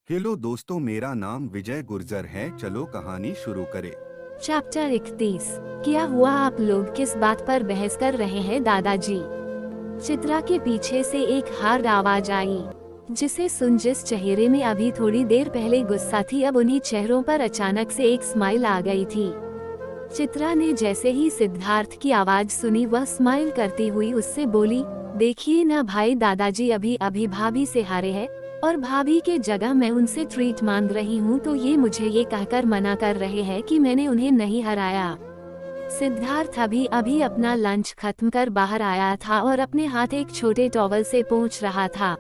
Hello दोस्तों, मेरा नाम विजय गुर्जर है। चलो कहानी शुरू करें। चैप्टर 31। क्या हुआ? आप लोग किस बात पर बहस कर रहे हैं दादाजी? चित्रा के पीछे से एक हार्ड आवाज आई, जिसे सुन जिस चेहरे में अभी थोड़ी देर पहले गुस्सा थी, अब उन्हीं चेहरों पर अचानक से एक स्माइल आ गई थी। चित्रा ने जैसे ही सिद्धार्थ की आवाज सुनी, वह स्माइल करती हुई उससे बोली, देखिए ना भाई, दादाजी अभी अभी भाभी से हारे हैं और भाभी के जगह मैं उनसे ट्रीट मांग रही हूँ, तो ये मुझे ये कहकर मना कर रहे हैं कि मैंने उन्हें नहीं हराया। सिद्धार्थ अभी अभी अपना लंच खत्म कर बाहर आया था और अपने हाथ एक छोटे टॉवल से पोंछ रहा था।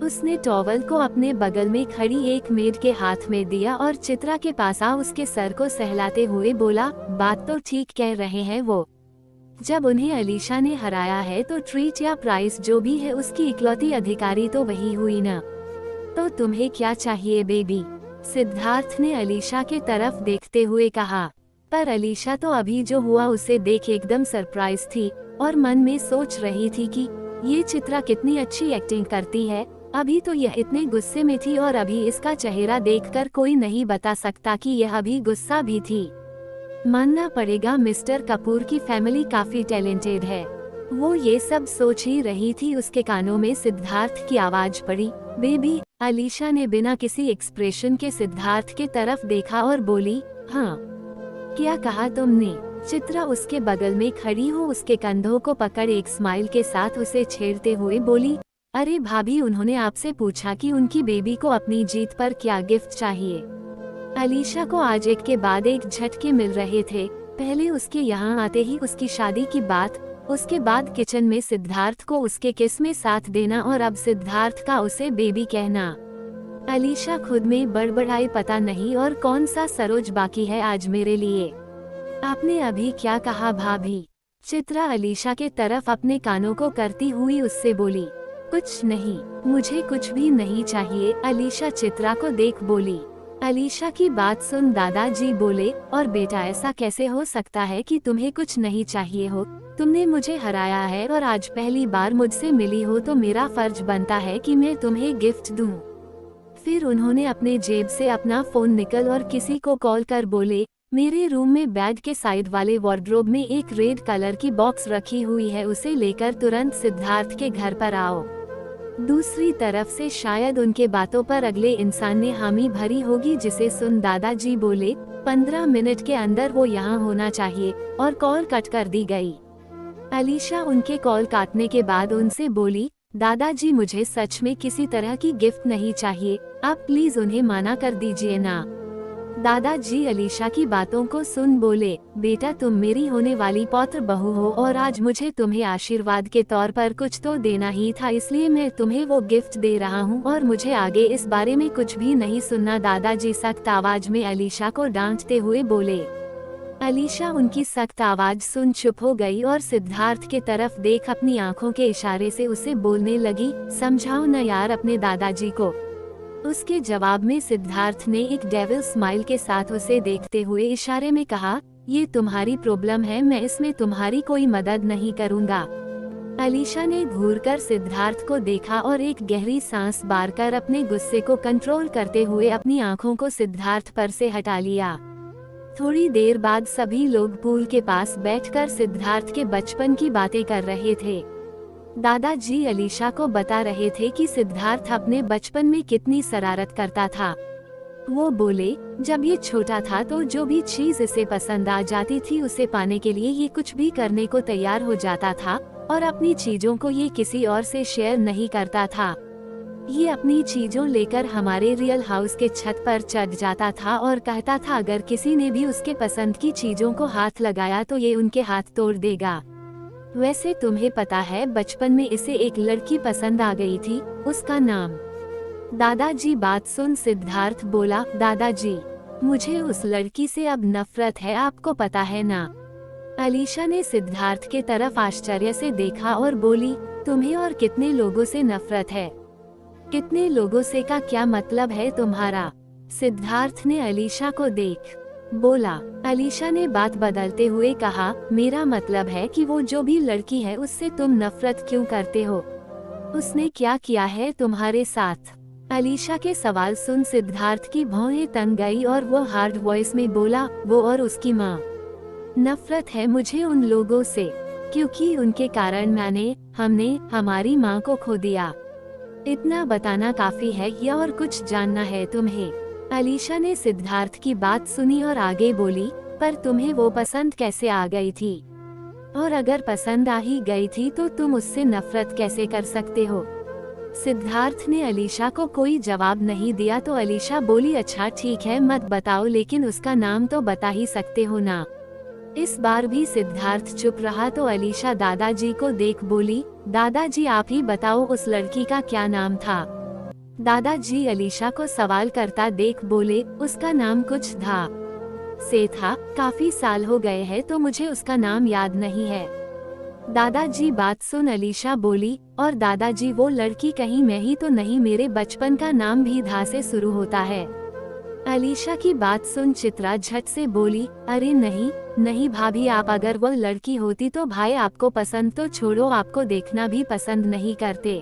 उसने टॉवल को अपने बगल में खड़ी एक मेड के हाथ में दिया और चित्रा के पास आ उसके सर को सहलाते हुए बोला, बात तो ठीक कह रहे हैं वो। जब उन्हें अलीशा ने हराया है तो ट्रीट या प्राइस जो भी है, उसकी इकलौती अधिकारी तो वही हुई ना। तो तुम्हें क्या चाहिए बेबी? सिद्धार्थ ने अलीशा के तरफ देखते हुए कहा। पर अलीशा तो अभी जो हुआ उसे देख एकदम सरप्राइज थी और मन में सोच रही थी कि ये चित्रा कितनी अच्छी एक्टिंग करती है। अभी तो यह इतने गुस्से में थी और अभी इसका चेहरा देखकर कोई नहीं बता सकता कि यह अभी गुस्सा भी थी। मानना पड़ेगा, मिस्टर कपूर की फैमिली काफी टैलेंटेड है। वो ये सब सोच ही रही थी, उसके कानों में सिद्धार्थ की आवाज पड़ी, बेबी। अलीशा ने बिना किसी एक्सप्रेशन के सिद्धार्थ के तरफ देखा और बोली, हाँ क्या कहा तुमने? चित्रा उसके बगल में खड़ी हो उसके कंधों को पकड़ एक स्माइल के साथ उसे छेड़ते हुए बोली, अरे भाभी, उन्होंने आपसे पूछा कि उनकी बेबी को अपनी जीत पर क्या गिफ्ट चाहिए। अलीशा को आज एक के बाद एक झटके मिल रहे थे। पहले उसके यहाँ आते ही उसकी शादी की बात, उसके बाद किचन में सिद्धार्थ को उसके किस में साथ देना और अब सिद्धार्थ का उसे बेबी कहना। अलीशा खुद में बड़बड़ाई, पता नहीं और कौन सा सरोज बाकी है आज मेरे लिए। आपने अभी क्या कहा भाभी? चित्रा अलीशा के तरफ अपने कानों को करती हुई उससे बोली, कुछ नहीं, मुझे कुछ भी नहीं चाहिए। अलीशा चित्रा को देख बोली। अलीशा की बात सुन दादाजी बोले, और बेटा, ऐसा कैसे हो सकता है कि तुम्हें कुछ नहीं चाहिए हो? तुमने मुझे हराया है और आज पहली बार मुझसे मिली हो, तो मेरा फर्ज बनता है कि मैं तुम्हें गिफ्ट दूं। फिर उन्होंने अपने जेब से अपना फोन निकल और किसी को कॉल कर बोले, मेरे रूम में बैग के साइड वाले वार्डरोब में एक रेड कलर की बॉक्स रखी हुई है, उसे लेकर तुरंत सिद्धार्थ के घर पर आओ। दूसरी तरफ से शायद उनके बातों पर अगले इंसान ने हामी भरी होगी, जिसे सुन दादाजी बोले, 15 मिनट के अंदर वो यहाँ होना चाहिए, और कॉल कट कर दी गई। अलीशा उनके कॉल काटने के बाद उनसे बोली, दादाजी, मुझे सच में किसी तरह की गिफ्ट नहीं चाहिए, आप प्लीज उन्हें मना कर दीजिए ना। दादाजी अलीशा की बातों को सुन बोले, बेटा, तुम मेरी होने वाली पौत्र बहू हो और आज मुझे तुम्हें आशीर्वाद के तौर पर कुछ तो देना ही था, इसलिए मैं तुम्हें वो गिफ्ट दे रहा हूँ और मुझे आगे इस बारे में कुछ भी नहीं सुनना। दादाजी सख्त आवाज में अलीशा को डांटते हुए बोले। अलीशा उनकी सख्त आवाज सुन चुप हो गई और सिद्धार्थ के तरफ देख अपनी आंखों के इशारे से उसे बोलने लगी, समझाओ न यार अपने दादाजी को। उसके जवाब में सिद्धार्थ ने एक डेविल स्माइल के साथ उसे देखते हुए इशारे में कहा, ये तुम्हारी प्रॉब्लम है, मैं इसमें तुम्हारी कोई मदद नहीं करूँगा। अलीशा ने घूरकर सिद्धार्थ को देखा और एक गहरी सांस बारकर अपने गुस्से को कंट्रोल करते हुए अपनी आंखों को सिद्धार्थ पर से हटा लिया। थोड़ी देर बाद सभी लोग पूल के पास बैठकर सिद्धार्थ के बचपन की बातें कर रहे थे। दादाजी अलीशा को बता रहे थे कि सिद्धार्थ अपने बचपन में कितनी शरारत करता था। वो बोले, जब ये छोटा था तो जो भी चीज इसे पसंद आ जाती थी, उसे पाने के लिए ये कुछ भी करने को तैयार हो जाता था, और अपनी चीजों को ये किसी और से शेयर नहीं करता था। ये अपनी चीजों लेकर हमारे रियल हाउस के छत पर चढ़ जाता था और कहता था, अगर किसी ने भी उसके पसंद की चीजों को हाथ लगाया तो ये उनके हाथ तोड़ देगा। वैसे तुम्हें पता है, बचपन में इसे एक लड़की पसंद आ गई थी, उसका नाम। दादाजी बात सुन सिद्धार्थ बोला, दादाजी, मुझे उस लड़की से अब नफरत है, आपको पता है ना। अलीशा ने सिद्धार्थ के तरफ आश्चर्य से देखा और बोली, तुम्हें और कितने लोगों से नफरत है? कितने लोगों से का क्या मतलब है तुम्हारा? सिद्धार्थ ने अलीशा को देख बोला। अलीशा ने बात बदलते हुए कहा, मेरा मतलब है कि वो जो भी लड़की है उससे तुम नफरत क्यों करते हो? उसने क्या किया है तुम्हारे साथ? अलीशा के सवाल सुन सिद्धार्थ की भौहें तन गई और वो हार्ड वॉइस में बोला, वो और उसकी माँ। नफरत है मुझे उन लोगों से, क्योंकि उनके कारण हमने हमारी माँ को खो दिया। इतना बताना काफी है या और कुछ जानना है तुम्हें? अलीशा ने सिद्धार्थ की बात सुनी और आगे बोली, पर तुम्हें वो पसंद कैसे आ गई थी? और अगर पसंद आ ही गई थी तो तुम उससे नफरत कैसे कर सकते हो? सिद्धार्थ ने अलीशा को कोई जवाब नहीं दिया तो अलीशा बोली, अच्छा ठीक है मत बताओ, लेकिन उसका नाम तो बता ही सकते हो ना। इस बार भी सिद्धार्थ चुप रहा तो अलीशा दादाजी को देख बोली, दादाजी आप ही बताओ उस लड़की का क्या नाम था? दादाजी अलीशा को सवाल करता देख बोले, उसका नाम कुछ से था, काफी साल हो गए हैं तो मुझे उसका नाम याद नहीं है। दादाजी बात सुन अलीशा बोली, और दादाजी वो लड़की कहीं मैं ही तो नहीं, मेरे बचपन का नाम भी धा से शुरू होता है। अलीशा की बात सुन चित्रा झट से बोली, अरे नहीं नहीं भाभी, आप अगर वो लड़की होती तो भाई आपको पसंद तो छोड़ो, आपको देखना भी पसंद नहीं करते।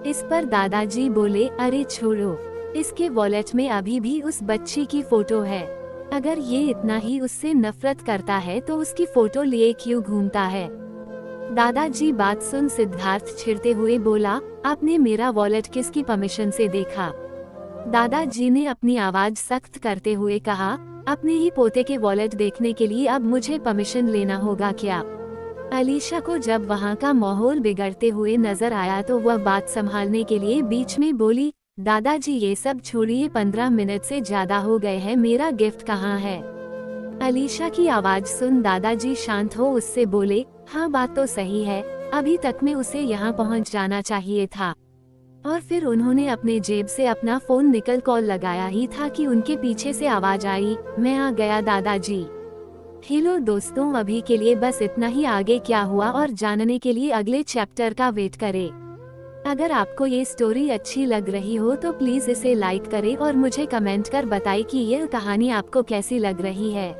इस पर दादाजी बोले, अरे छोड़ो, इसके वॉलेट में अभी भी उस बच्ची की फोटो है। अगर ये इतना ही उससे नफरत करता है तो उसकी फोटो लिए क्यों घूमता है? दादाजी बात सुन सिद्धार्थ छिड़ते हुए बोला, आपने मेरा वॉलेट किसकी परमिशन से देखा? दादाजी ने अपनी आवाज सख्त करते हुए कहा, अपने ही पोते के वॉलेट देखने के लिए अब मुझे परमिशन लेना होगा क्या? अलीशा को जब वहाँ का माहौल बिगड़ते हुए नजर आया तो वह बात संभालने के लिए बीच में बोली, दादाजी ये सब छोड़िए, 15 मिनट से ज्यादा हो गए हैं, मेरा गिफ्ट कहाँ है? अलीशा की आवाज सुन दादाजी शांत हो उससे बोले, हाँ बात तो सही है, अभी तक में उसे यहाँ पहुँच जाना चाहिए था। और फिर उन्होंने अपने जेब से अपना फोन निकल कॉल लगाया ही था कि उनके पीछे से आवाज आई, मैं आ गया दादाजी। हेलो दोस्तों, अभी के लिए बस इतना ही, आगे क्या हुआ और जानने के लिए अगले चैप्टर का वेट करें। अगर आपको ये स्टोरी अच्छी लग रही हो तो प्लीज इसे लाइक करें और मुझे कमेंट कर बताएं कि यह कहानी आपको कैसी लग रही है।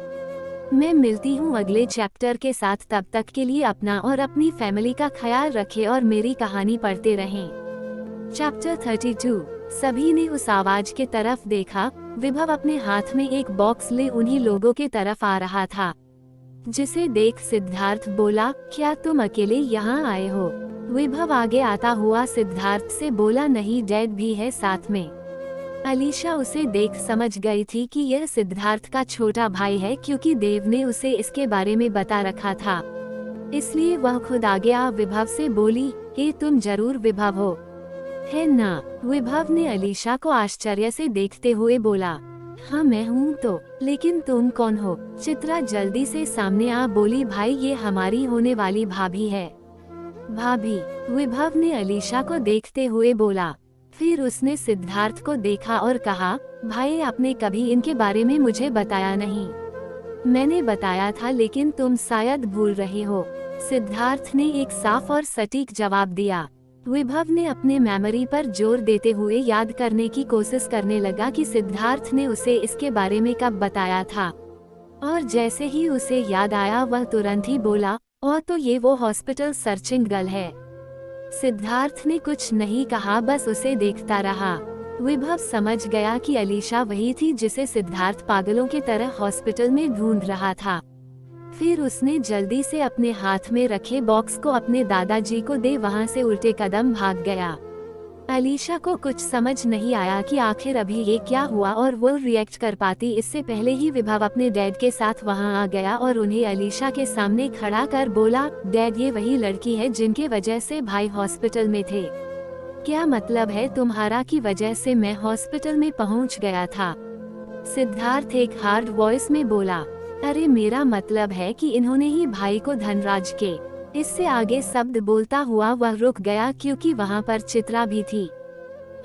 मैं मिलती हूँ अगले चैप्टर के साथ, तब तक के लिए अपना और अपनी फैमिली का ख्याल रखें और मेरी कहानी पढ़ते रहें। चैप्टर 32। सभी ने उस आवाज के तरफ देखा। विभव अपने हाथ में एक बॉक्स ले उन्हीं लोगों के तरफ आ रहा था, जिसे देख सिद्धार्थ बोला, क्या तुम अकेले यहाँ आए हो? विभव आगे आता हुआ सिद्धार्थ से बोला, नहीं डैड भी है साथ में। अलीशा उसे देख समझ गई थी कि यह सिद्धार्थ का छोटा भाई है, क्योंकि देव ने उसे इसके बारे में बता रखा था, इसलिए वह खुद आगे आ विभव से बोली, हे तुम जरूर विभव हो, है ना? विभव ने अलीशा को आश्चर्य से देखते हुए बोला, हाँ मैं हूँ तो, लेकिन तुम कौन हो? चित्रा जल्दी से सामने आ बोली, भाई ये हमारी होने वाली भाभी है। भाभी? विभव ने अलीशा को देखते हुए बोला। फिर उसने सिद्धार्थ को देखा और कहा, भाई आपने कभी इनके बारे में मुझे बताया नहीं। मैंने बताया था लेकिन तुम शायद भूल रहे हो। सिद्धार्थ ने एक साफ और सटीक जवाब दिया। विभव ने अपने मेमोरी पर जोर देते हुए याद करने की कोशिश करने लगा कि सिद्धार्थ ने उसे इसके बारे में कब बताया था, और जैसे ही उसे याद आया वह तुरंत ही बोला, और तो ये वो हॉस्पिटल सर्चिंग गर्ल है। सिद्धार्थ ने कुछ नहीं कहा, बस उसे देखता रहा। विभव समझ गया कि अलीशा वही थी जिसे सिद्धार्थ पागलों की तरह हॉस्पिटल में ढूंढ रहा था। फिर उसने जल्दी से अपने हाथ में रखे बॉक्स को अपने दादाजी को दे वहां से उल्टे कदम भाग गया। अलीशा को कुछ समझ नहीं आया कि आखिर अभी ये क्या हुआ और वो रिएक्ट कर पाती, इससे पहले ही विभव अपने डैड के साथ वहां आ गया और उन्हें अलीशा के सामने खड़ा कर बोला, डैड ये वही लड़की है जिनके वजह से भाई हॉस्पिटल में थे। क्या मतलब है तुम्हारा की वजह से मैं हॉस्पिटल में पहुंच गया था? सिद्धार्थ एक हार्ड वॉइस में बोला, अरे मेरा मतलब है कि इन्होंने ही भाई को धनराज के। इससे आगे शब्द बोलता हुआ वह रुक गया क्योंकि वहां पर चित्रा भी थी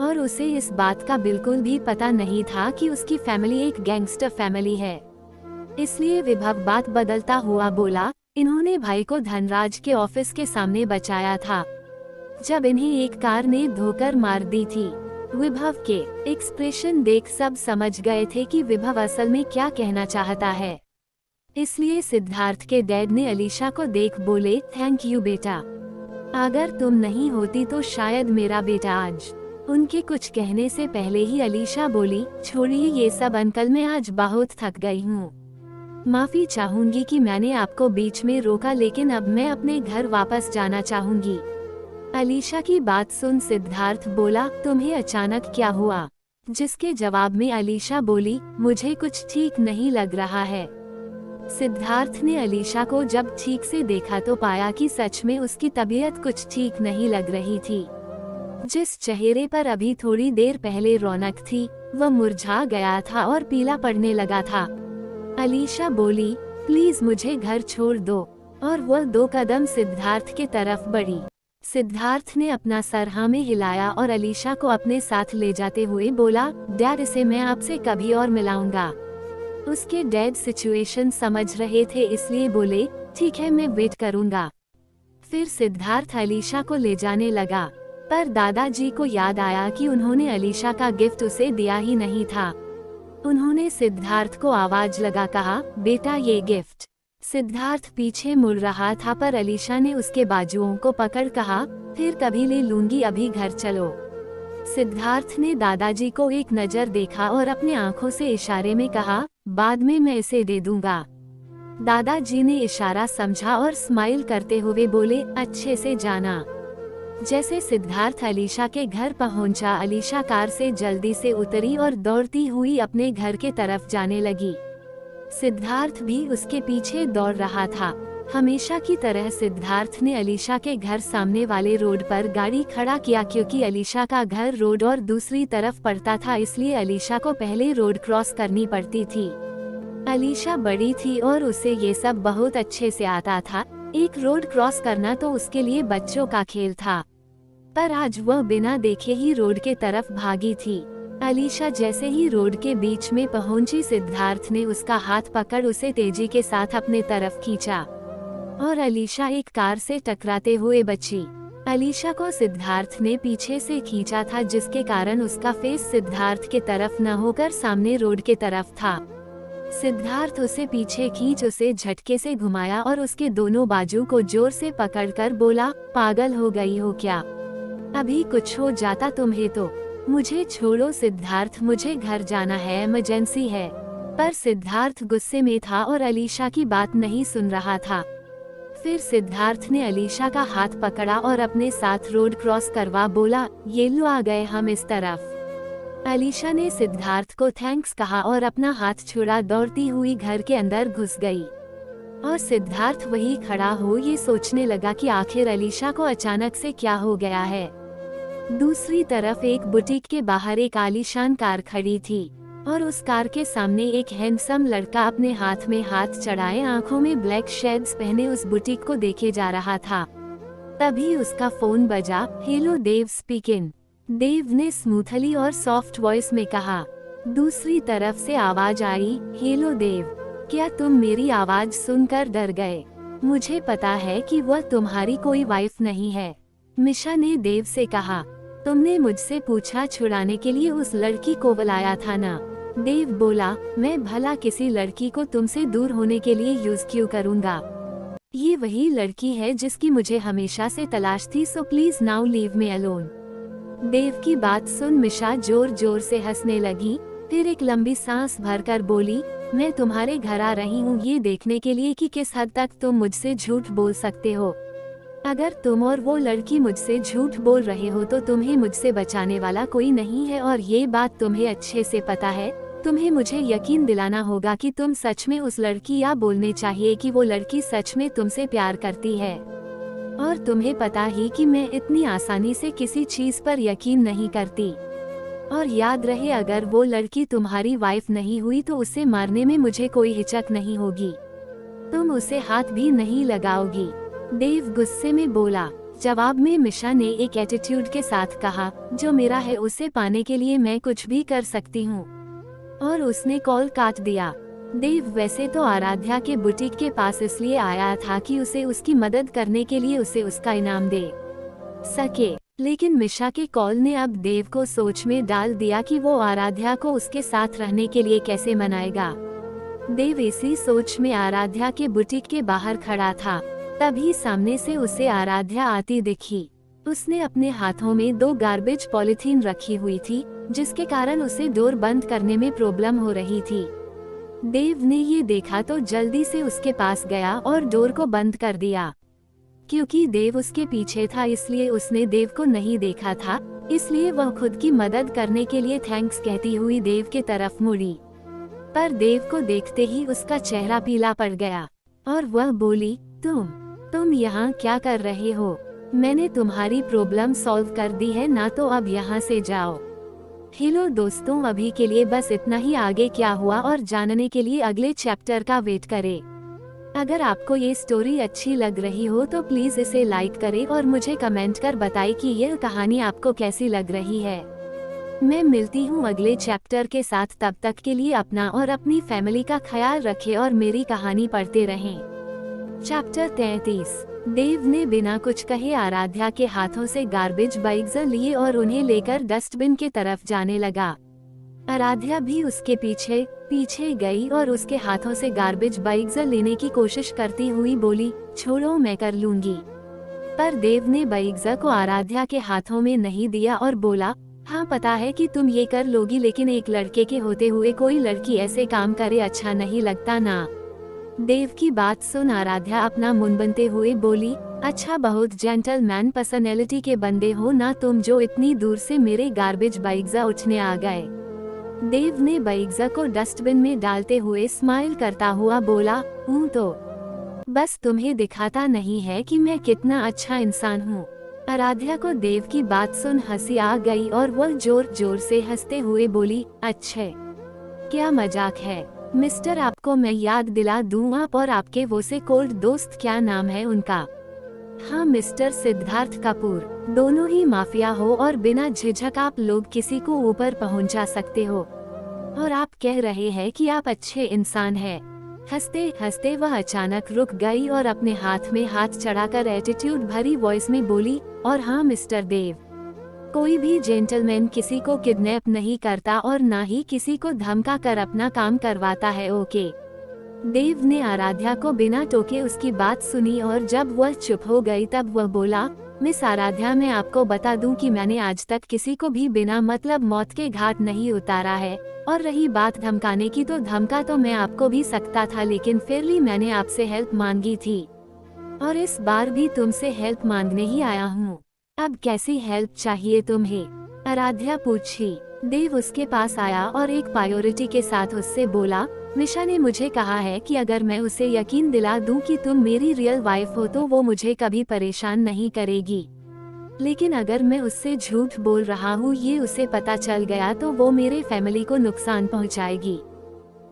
और उसे इस बात का बिल्कुल भी पता नहीं था कि उसकी फैमिली एक गैंगस्टर फैमिली है। इसलिए विभव बात बदलता हुआ बोला, इन्होंने भाई को धनराज के ऑफिस के सामने बचाया था जब इन्हें एक कार ने धोकर मार दी थी। विभव के एक्सप्रेशन देख सब समझ गए थे कि विभव असल में क्या कहना चाहता है। इसलिए सिद्धार्थ के डैड ने अलीशा को देख बोले, थैंक यू बेटा, अगर तुम नहीं होती तो शायद मेरा बेटा आज उनके कुछ कहने से पहले ही अलीशा बोली, छोड़िए ये सब अंकल, मैं आज बहुत थक गई हूँ। माफी चाहूंगी कि मैंने आपको बीच में रोका, लेकिन अब मैं अपने घर वापस जाना चाहूंगी। अलीशा की बात सुन सिद्धार्थ बोला, तुम्हें अचानक क्या हुआ? जिसके जवाब में अलीशा बोली, मुझे कुछ ठीक नहीं लग रहा है। सिद्धार्थ ने अलीशा को जब ठीक से देखा तो पाया कि सच में उसकी तबीयत कुछ ठीक नहीं लग रही थी। जिस चेहरे पर अभी थोड़ी देर पहले रौनक थी, वह मुरझा गया था और पीला पड़ने लगा था। अलीशा बोली, प्लीज मुझे घर छोड़ दो, और वह 2 कदम सिद्धार्थ के तरफ बढ़ी। सिद्धार्थ ने अपना सर हाँ में हिलाया और अलीशा को अपने साथ ले जाते हुए बोला, डैड, इसे मैं आपसे कभी और मिलाऊंगा। उसके डैड सिचुएशन समझ रहे थे, इसलिए बोले, ठीक है, मैं वेट करूंगा। फिर सिद्धार्थ अलीशा को ले जाने लगा, पर दादाजी को याद आया कि उन्होंने अलीशा का गिफ्ट उसे दिया ही नहीं था। उन्होंने सिद्धार्थ को आवाज लगा कहा, बेटा ये गिफ्ट। सिद्धार्थ पीछे मुड़ रहा था, पर अलीशा ने उसके बाजुओं को पकड़ कहा, फिर कभी ले लूंगी, अभी घर चलो। सिद्धार्थ ने दादाजी को एक नजर देखा और अपने आंखों से इशारे में कहा, बाद में मैं इसे दे दूंगा। दादाजी ने इशारा समझा और स्माइल करते हुए बोले, अच्छे से जाना। जैसे सिद्धार्थ अलीशा के घर पहुंचा, अलीशा कार से जल्दी से उतरी और दौड़ती हुई अपने घर के तरफ जाने लगी। सिद्धार्थ भी उसके पीछे दौड़ रहा था। हमेशा की तरह सिद्धार्थ ने अलीशा के घर सामने वाले रोड पर गाड़ी खड़ा किया, क्योंकि अलीशा का घर रोड और दूसरी तरफ पड़ता था, इसलिए अलीशा को पहले रोड क्रॉस करनी पड़ती थी। अलीशा बड़ी थी और उसे ये सब बहुत अच्छे से आता था। एक रोड क्रॉस करना तो उसके लिए बच्चों का खेल था, पर आज वह बिना देखे ही रोड के तरफ भागी थी। अलीशा जैसे ही रोड के बीच में पहुंची, सिद्धार्थ ने उसका हाथ पकड़ उसे तेजी के साथ अपने तरफ खींचा और अलीशा एक कार से टकराते हुए बची। अलीशा को सिद्धार्थ ने पीछे से खींचा था, जिसके कारण उसका फेस सिद्धार्थ के तरफ न होकर सामने रोड के तरफ था। सिद्धार्थ उसे पीछे खींच उसे झटके से घुमाया और उसके दोनों बाजू को जोर से पकड़कर बोला, पागल हो गई हो क्या? अभी कुछ हो जाता तुम्हें तो। मुझे छोड़ो सिद्धार्थ, मुझे घर जाना है, इमरजेंसी है। पर सिद्धार्थ गुस्से में था और अलीशा की बात नहीं सुन रहा था। फिर सिद्धार्थ ने अलीशा का हाथ पकड़ा और अपने साथ रोड क्रॉस करवा बोला, ये लो आ गए हम इस तरफ। अलीशा ने सिद्धार्थ को थैंक्स कहा और अपना हाथ छुड़ा दौड़ती हुई घर के अंदर घुस गई। और सिद्धार्थ वही खड़ा हो ये सोचने लगा कि आखिर अलीशा को अचानक से क्या हो गया है। दूसरी तरफ एक बुटीक के बाहर एक आलीशान कार खड़ी थी और उस कार के सामने एक हैंडसम लड़का अपने हाथ में हाथ चढ़ाए, आंखों में ब्लैक शेड्स पहने उस बुटीक को देखे जा रहा था। तभी उसका फोन बजा। हेलो देव स्पीकिंग, देव ने स्मूथली और सॉफ्ट वॉइस में कहा। दूसरी तरफ से आवाज आई, हेलो देव, क्या तुम मेरी आवाज सुनकर डर गए? मुझे पता है कि वह तुम्हारी कोई वाइफ नहीं है, मिशा ने देव से कहा। तुमने मुझसे पूछा छुड़ाने के लिए उस लड़की को बुलाया था ना? देव बोला, मैं भला किसी लड़की को तुमसे दूर होने के लिए यूज क्यों करूँगा? ये वही लड़की है जिसकी मुझे हमेशा से तलाश थी, so please now leave me alone. Dev की बात सुन मिशा जोर जोर से हंसने लगी, फिर एक लंबी सांस भरकर बोली, मैं तुम्हारे घर आ रही हूँ ये देखने के लिए कि किस हद तक तुम मुझसे झूठ बोल सकते हो। अगर तुम और वो लड़की मुझसे झूठ बोल रहे हो तो तुम्हें मुझसे बचाने वाला कोई नहीं है, और ये बात तुम्हें अच्छे से पता है। तुम्हें मुझे यकीन दिलाना होगा कि तुम सच में उस लड़की, या बोलने चाहिए कि वो लड़की सच में तुमसे प्यार करती है। और तुम्हें पता ही कि मैं इतनी आसानी से किसी चीज पर यकीन नहीं करती। और याद रहे, अगर वो लड़की तुम्हारी वाइफ नहीं हुई तो उसे मारने में मुझे कोई हिचक नहीं होगी। तुम उसे हाथ भी नहीं लगाओगी। देव गुस्से में बोला। जवाब में मिशा ने एक एटीट्यूड के साथ कहा, जो मेरा है उसे पाने के लिए मैं कुछ भी कर सकती हूँ। और उसने कॉल काट दिया। देव वैसे तो आराध्या के बुटीक के पास इसलिए आया था कि उसे उसकी मदद करने के लिए उसे उसका इनाम दे सके, लेकिन मिशा के कॉल ने अब देव को सोच में डाल दिया कि वो आराध्या को उसके साथ रहने के लिए कैसे मनाएगा। देव इसी सोच में आराध्या के बुटीक के बाहर खड़ा था। तभी सामने से उसे आराध्या आती दिखी। उसने अपने हाथों में 2 गार्बेज पॉलिथीन रखी हुई थी, जिसके कारण उसे डोर बंद करने में प्रॉब्लम हो रही थी। देव ने ये देखा तो जल्दी से उसके पास गया और डोर को बंद कर दिया। क्योंकि देव उसके पीछे था इसलिए उसने देव को नहीं देखा था, इसलिए वह खुद की मदद करने के लिए थैंक्स कहती हुई देव के तरफ मुड़ी। पर देव को देखते ही उसका चेहरा पीला पड़ गया और वह बोली, तुम यहाँ क्या कर रहे हो? मैंने तुम्हारी प्रॉब्लम सॉल्व कर दी है ना, तो अब यहाँ से जाओ। हेलो दोस्तों, अभी के लिए बस इतना ही। आगे क्या हुआ और जानने के लिए अगले चैप्टर का वेट करें। अगर आपको ये स्टोरी अच्छी लग रही हो तो प्लीज इसे लाइक करें और मुझे कमेंट कर बताएं कि यह कहानी आपको कैसी लग रही है। मैं मिलती हूँ अगले चैप्टर के साथ, तब तक के लिए अपना और अपनी फैमिली का ख्याल रखें और मेरी कहानी पढ़ते रहें। चैप्टर 33। देव ने बिना कुछ कहे आराध्या के हाथों से गार्बेज बैग्स लिए और उन्हें लेकर डस्टबिन के तरफ जाने लगा। आराध्या भी उसके पीछे पीछे गई और उसके हाथों से गार्बेज बैग्स लेने की कोशिश करती हुई बोली, छोड़ो मैं कर लूंगी। पर देव ने बैग्स को आराध्या के हाथों में नहीं दिया और बोला, हाँ पता है कि तुम ये कर लोगी, लेकिन एक लड़के के होते हुए कोई लड़की ऐसे काम करे अच्छा नहीं लगता ना। देव की बात सुन आराध्या अपना मुंह बनते हुए बोली, अच्छा बहुत जेंटलमैन पर्सनैलिटी के बंदे हो ना तुम, जो इतनी दूर से मेरे गार्बेज बैग्स उठने आ गए। देव ने बैग्स को डस्टबिन में डालते हुए स्माइल करता हुआ बोला, हूँ तो बस तुम्हें दिखाता नहीं है कि मैं कितना अच्छा इंसान हूँ। आराध्या को देव की बात सुन हंसी आ गई और वह जोर जोर से हंसते हुए बोली, अच्छे क्या मजाक है मिस्टर, आपको मैं याद दिला दूं, आप और आपके वो से कोल्ड दोस्त, क्या नाम है उनका? हाँ मिस्टर सिद्धार्थ कपूर। दोनों ही माफिया हो और बिना झिझक आप लोग किसी को ऊपर पहुंचा सकते हो, और आप कह रहे हैं कि आप अच्छे इंसान हैं। हंसते हंसते वह अचानक रुक गई और अपने हाथ में हाथ चढ़ाकर एटीट्यूड भरी वॉइस में बोली, और हाँ मिस्टर देव, कोई भी जेंटलमैन किसी को किडनैप नहीं करता और ना ही किसी को धमका कर अपना काम करवाता है, ओके? देव ने आराध्या को बिना टोके उसकी बात सुनी और जब वह चुप हो गई तब वह बोला, मिस आराध्या, मैं आपको बता दूं कि मैंने आज तक किसी को भी बिना मतलब मौत के घाट नहीं उतारा है, और रही बात धमकाने की तो धमका तो मैं आपको भी सकता था, लेकिन फिर भी मैंने आपसे हेल्प मांगी थी और इस बार भी तुमसे हेल्प मांगने ही आया हूँ। अब कैसी हेल्प चाहिए तुम्हें? आराध्या पूछी। देव उसके पास आया और एक प्रायोरिटी के साथ उससे बोला, मिशा ने मुझे कहा है कि अगर मैं उसे यकीन दिला दूं कि तुम मेरी रियल वाइफ हो तो वो मुझे कभी परेशान नहीं करेगी, लेकिन अगर मैं उससे झूठ बोल रहा हूँ ये उसे पता चल गया तो वो मेरे फैमिली को नुकसान पहुँचाएगी।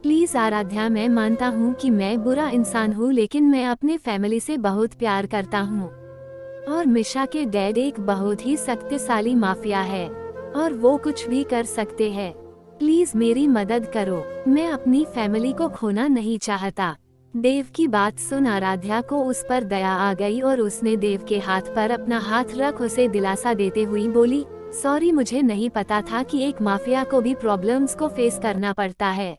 प्लीज आराध्या, मैं मानता हूँ कि मैं बुरा इंसान हूँ, लेकिन मैं अपने फैमिली से बहुत प्यार करता हूँ और मिशा के डैड एक बहुत ही शक्तिशाली माफिया है और वो कुछ भी कर सकते हैं। प्लीज मेरी मदद करो, मैं अपनी फैमिली को खोना नहीं चाहता। देव की बात सुन आराध्या को उस पर दया आ गई और उसने देव के हाथ पर अपना हाथ रख उसे दिलासा देते हुई बोली, सॉरी, मुझे नहीं पता था कि एक माफिया को भी प्रॉब्लम्स को फेस करना पड़ता है।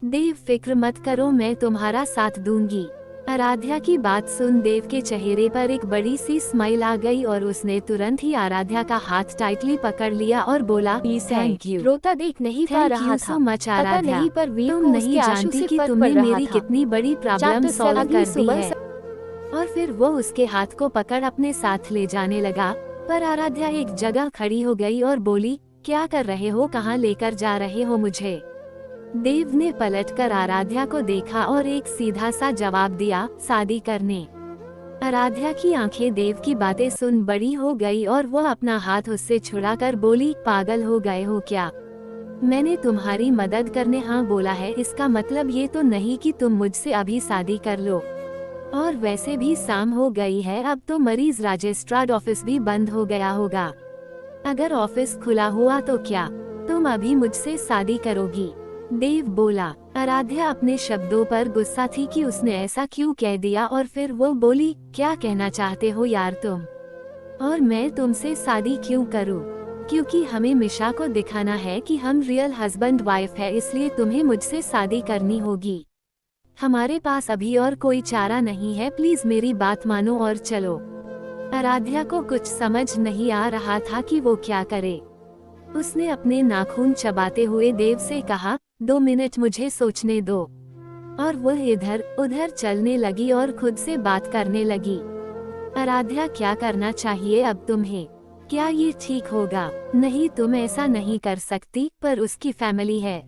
देव फिक्र मत करो, मैं तुम्हारा साथ दूंगी। आराध्या की बात सुन देव के चेहरे पर एक बड़ी सी स्माइल आ गई और उसने तुरंत ही आराध्या का हाथ टाइटली पकड़ लिया और बोला, थैंक यू। रोता देख नहीं पा रहा था, सो मच पता आराध्या, नहीं पर वीर तुम को नहीं उसके आंसू जानती से कि फर्क तुमने पड़ रहा मेरी था। कितनी बड़ी प्रॉब्लम चैप्टर सॉल्व 7 कर दी सुबह है। और फिर वो उसके हाथ को पकड़ अपने साथ ले जाने लगा, पर आराध्या एक जगह खड़ी हो गई और बोली, क्या कर रहे हो, कहाँ लेकर जा रहे हो मुझे? देव ने पलटकर आराध्या को देखा और एक सीधा सा जवाब दिया, शादी करने। आराध्या की आंखें देव की बातें सुन बड़ी हो गई और वह अपना हाथ उससे छुड़ाकर बोली, पागल हो गए हो क्या? मैंने तुम्हारी मदद करने हाँ बोला है, इसका मतलब ये तो नहीं कि तुम मुझसे अभी शादी कर लो। और वैसे भी शाम हो गई है, अब तो मरीज रजिस्ट्रार ऑफिस भी बंद हो गया होगा। अगर ऑफिस खुला हुआ तो क्या तुम अभी मुझसे शादी करोगी? देव बोला। आराध्या अपने शब्दों पर गुस्सा थी कि उसने ऐसा क्यों कह दिया और फिर वो बोली, क्या कहना चाहते हो यार तुम? और मैं तुमसे शादी क्यों करूं? क्योंकि हमें मिशा को दिखाना है कि हम रियल हस्बैंड वाइफ है, इसलिए तुम्हें मुझसे शादी करनी होगी। हमारे पास अभी और कोई चारा नहीं है, प्लीज मेरी बात मानो और चलो। आराध्या को कुछ समझ नहीं आ रहा था कि वो क्या करे। उसने अपने नाखून चबाते हुए देव से कहा, 2 मिनट मुझे सोचने दो। और वह इधर उधर चलने लगी और खुद से बात करने लगी। आराध्या, क्या करना चाहिए अब तुम्हें? क्या ये ठीक होगा? नहीं, तुम ऐसा नहीं कर सकती, पर उसकी फैमिली है।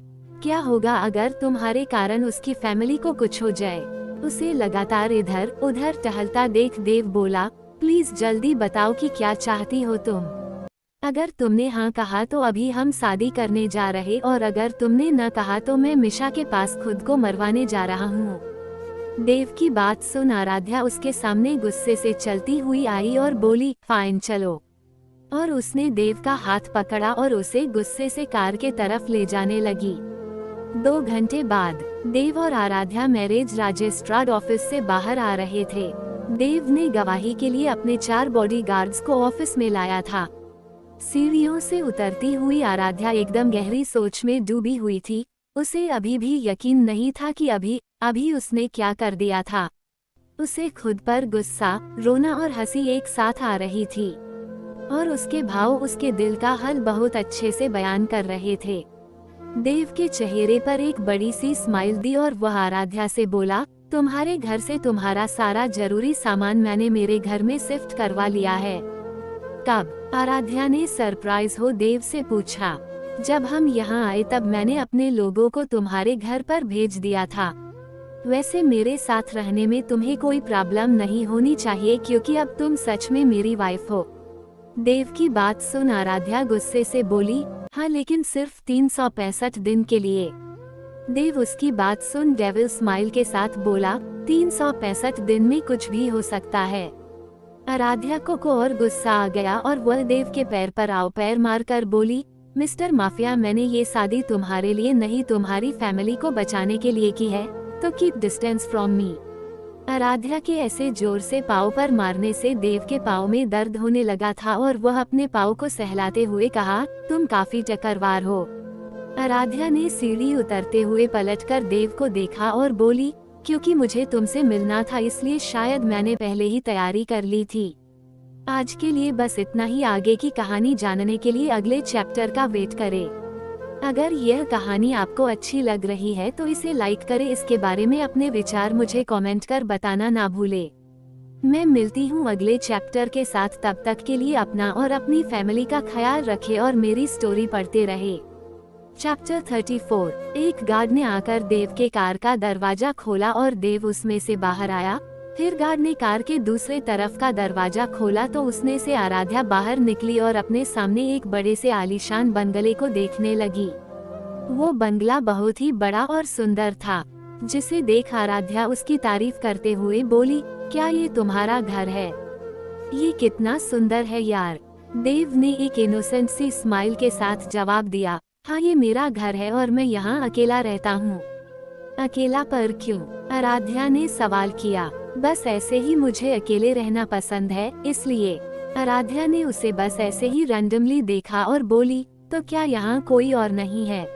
क्या होगा अगर तुम्हारे कारण उसकी फैमिली को कुछ हो जाए? उसे लगातार इधर उधर टहलता देख देव बोला, प्लीज जल्दी बताओ कि क्या चाहती हो तुम। अगर तुमने हाँ कहा तो अभी हम शादी करने जा रहे, और अगर तुमने न कहा तो मैं मिशा के पास खुद को मरवाने जा रहा हूँ। देव की बात सुन आराध्या उसके सामने गुस्से से चलती हुई आई और बोली, फाइन चलो। और उसने देव का हाथ पकड़ा और उसे गुस्से से कार के तरफ ले जाने लगी। 2 घंटे बाद देव और आराध्या मैरिज रजिस्ट्रार ऑफिस से बाहर आ रहे थे। देव ने गवाही के लिए अपने 4 बॉडीगार्ड्स को ऑफिस में लाया था। सीढ़ियों से उतरती हुई आराध्या एकदम गहरी सोच में डूबी हुई थी। उसे अभी भी यकीन नहीं था कि अभी उसने क्या कर दिया था। उसे खुद पर गुस्सा, रोना और हंसी एक साथ आ रही थी, और उसके भाव उसके दिल का हाल बहुत अच्छे से बयान कर रहे थे। देव के चेहरे पर एक बड़ी सी स्माइल दी और वह आराध्या से बोला, तुम्हारे घर से तुम्हारा सारा जरूरी सामान मैंने मेरे घर में शिफ्ट करवा लिया है। कब? आराध्या ने सरप्राइज हो देव से पूछा। जब हम यहाँ आए तब मैंने अपने लोगों को तुम्हारे घर पर भेज दिया था। वैसे मेरे साथ रहने में तुम्हें कोई प्रॉब्लम नहीं होनी चाहिए, क्योंकि अब तुम सच में मेरी वाइफ हो। देव की बात सुन आराध्या गुस्से से बोली, हाँ लेकिन सिर्फ 365 दिन के लिए। देव उसकी बात सुन डेविल स्माइल के साथ बोला, 365 दिन में कुछ भी हो सकता है। आराध्या को और गुस्सा आ गया और वह देव के पैर पर आओ पैर मारकर बोली, मिस्टर माफिया, मैंने ये शादी तुम्हारे लिए नहीं तुम्हारी फैमिली को बचाने के लिए की है, तो keep distance from me. Aaradhya के ऐसे जोर से पाँव पर मारने से देव के पाँव में दर्द होने लगा था और वह अपने पाँव को सहलाते हुए कहा, तुम काफी टक्करवार हो। आराध्या ने सीढ़ी उतरते हुए पलटकर देव को देखा और बोली, क्योंकि मुझे तुमसे मिलना था इसलिए शायद मैंने पहले ही तैयारी कर ली थी। आज के लिए बस इतना ही। आगे की कहानी जानने के लिए अगले चैप्टर का वेट करें। अगर यह कहानी आपको अच्छी लग रही है तो इसे लाइक करें। इसके बारे में अपने विचार मुझे कमेंट कर बताना ना भूले। मैं मिलती हूँ अगले चैप्टर के साथ। तब तक के लिए अपना और अपनी फैमिली का ख्याल रखें और मेरी स्टोरी पढ़ते रहे। चैप्टर 34। एक गार्ड ने आकर देव के कार का दरवाजा खोला और देव उसमें से बाहर आया। फिर गार्ड ने कार के दूसरे तरफ का दरवाजा खोला तो उसने से आराध्या बाहर निकली और अपने सामने एक बड़े से आलीशान बंगले को देखने लगी। वो बंगला बहुत ही बड़ा और सुंदर था, जिसे देख आराध्या उसकी तारीफ करते हुए बोली, क्या ये तुम्हारा घर है? ये कितना सुंदर है यार। देव ने एक इनोसेंट सी स्माइल के साथ जवाब दिया, हाँ ये मेरा घर है और मैं यहाँ अकेला रहता हूँ। अकेला पर क्यों? आराध्या ने सवाल किया। बस ऐसे ही मुझे अकेले रहना पसंद है, इसलिए। आराध्या ने उसे बस ऐसे ही रैंडमली देखा और बोली, तो क्या यहाँ कोई और नहीं है?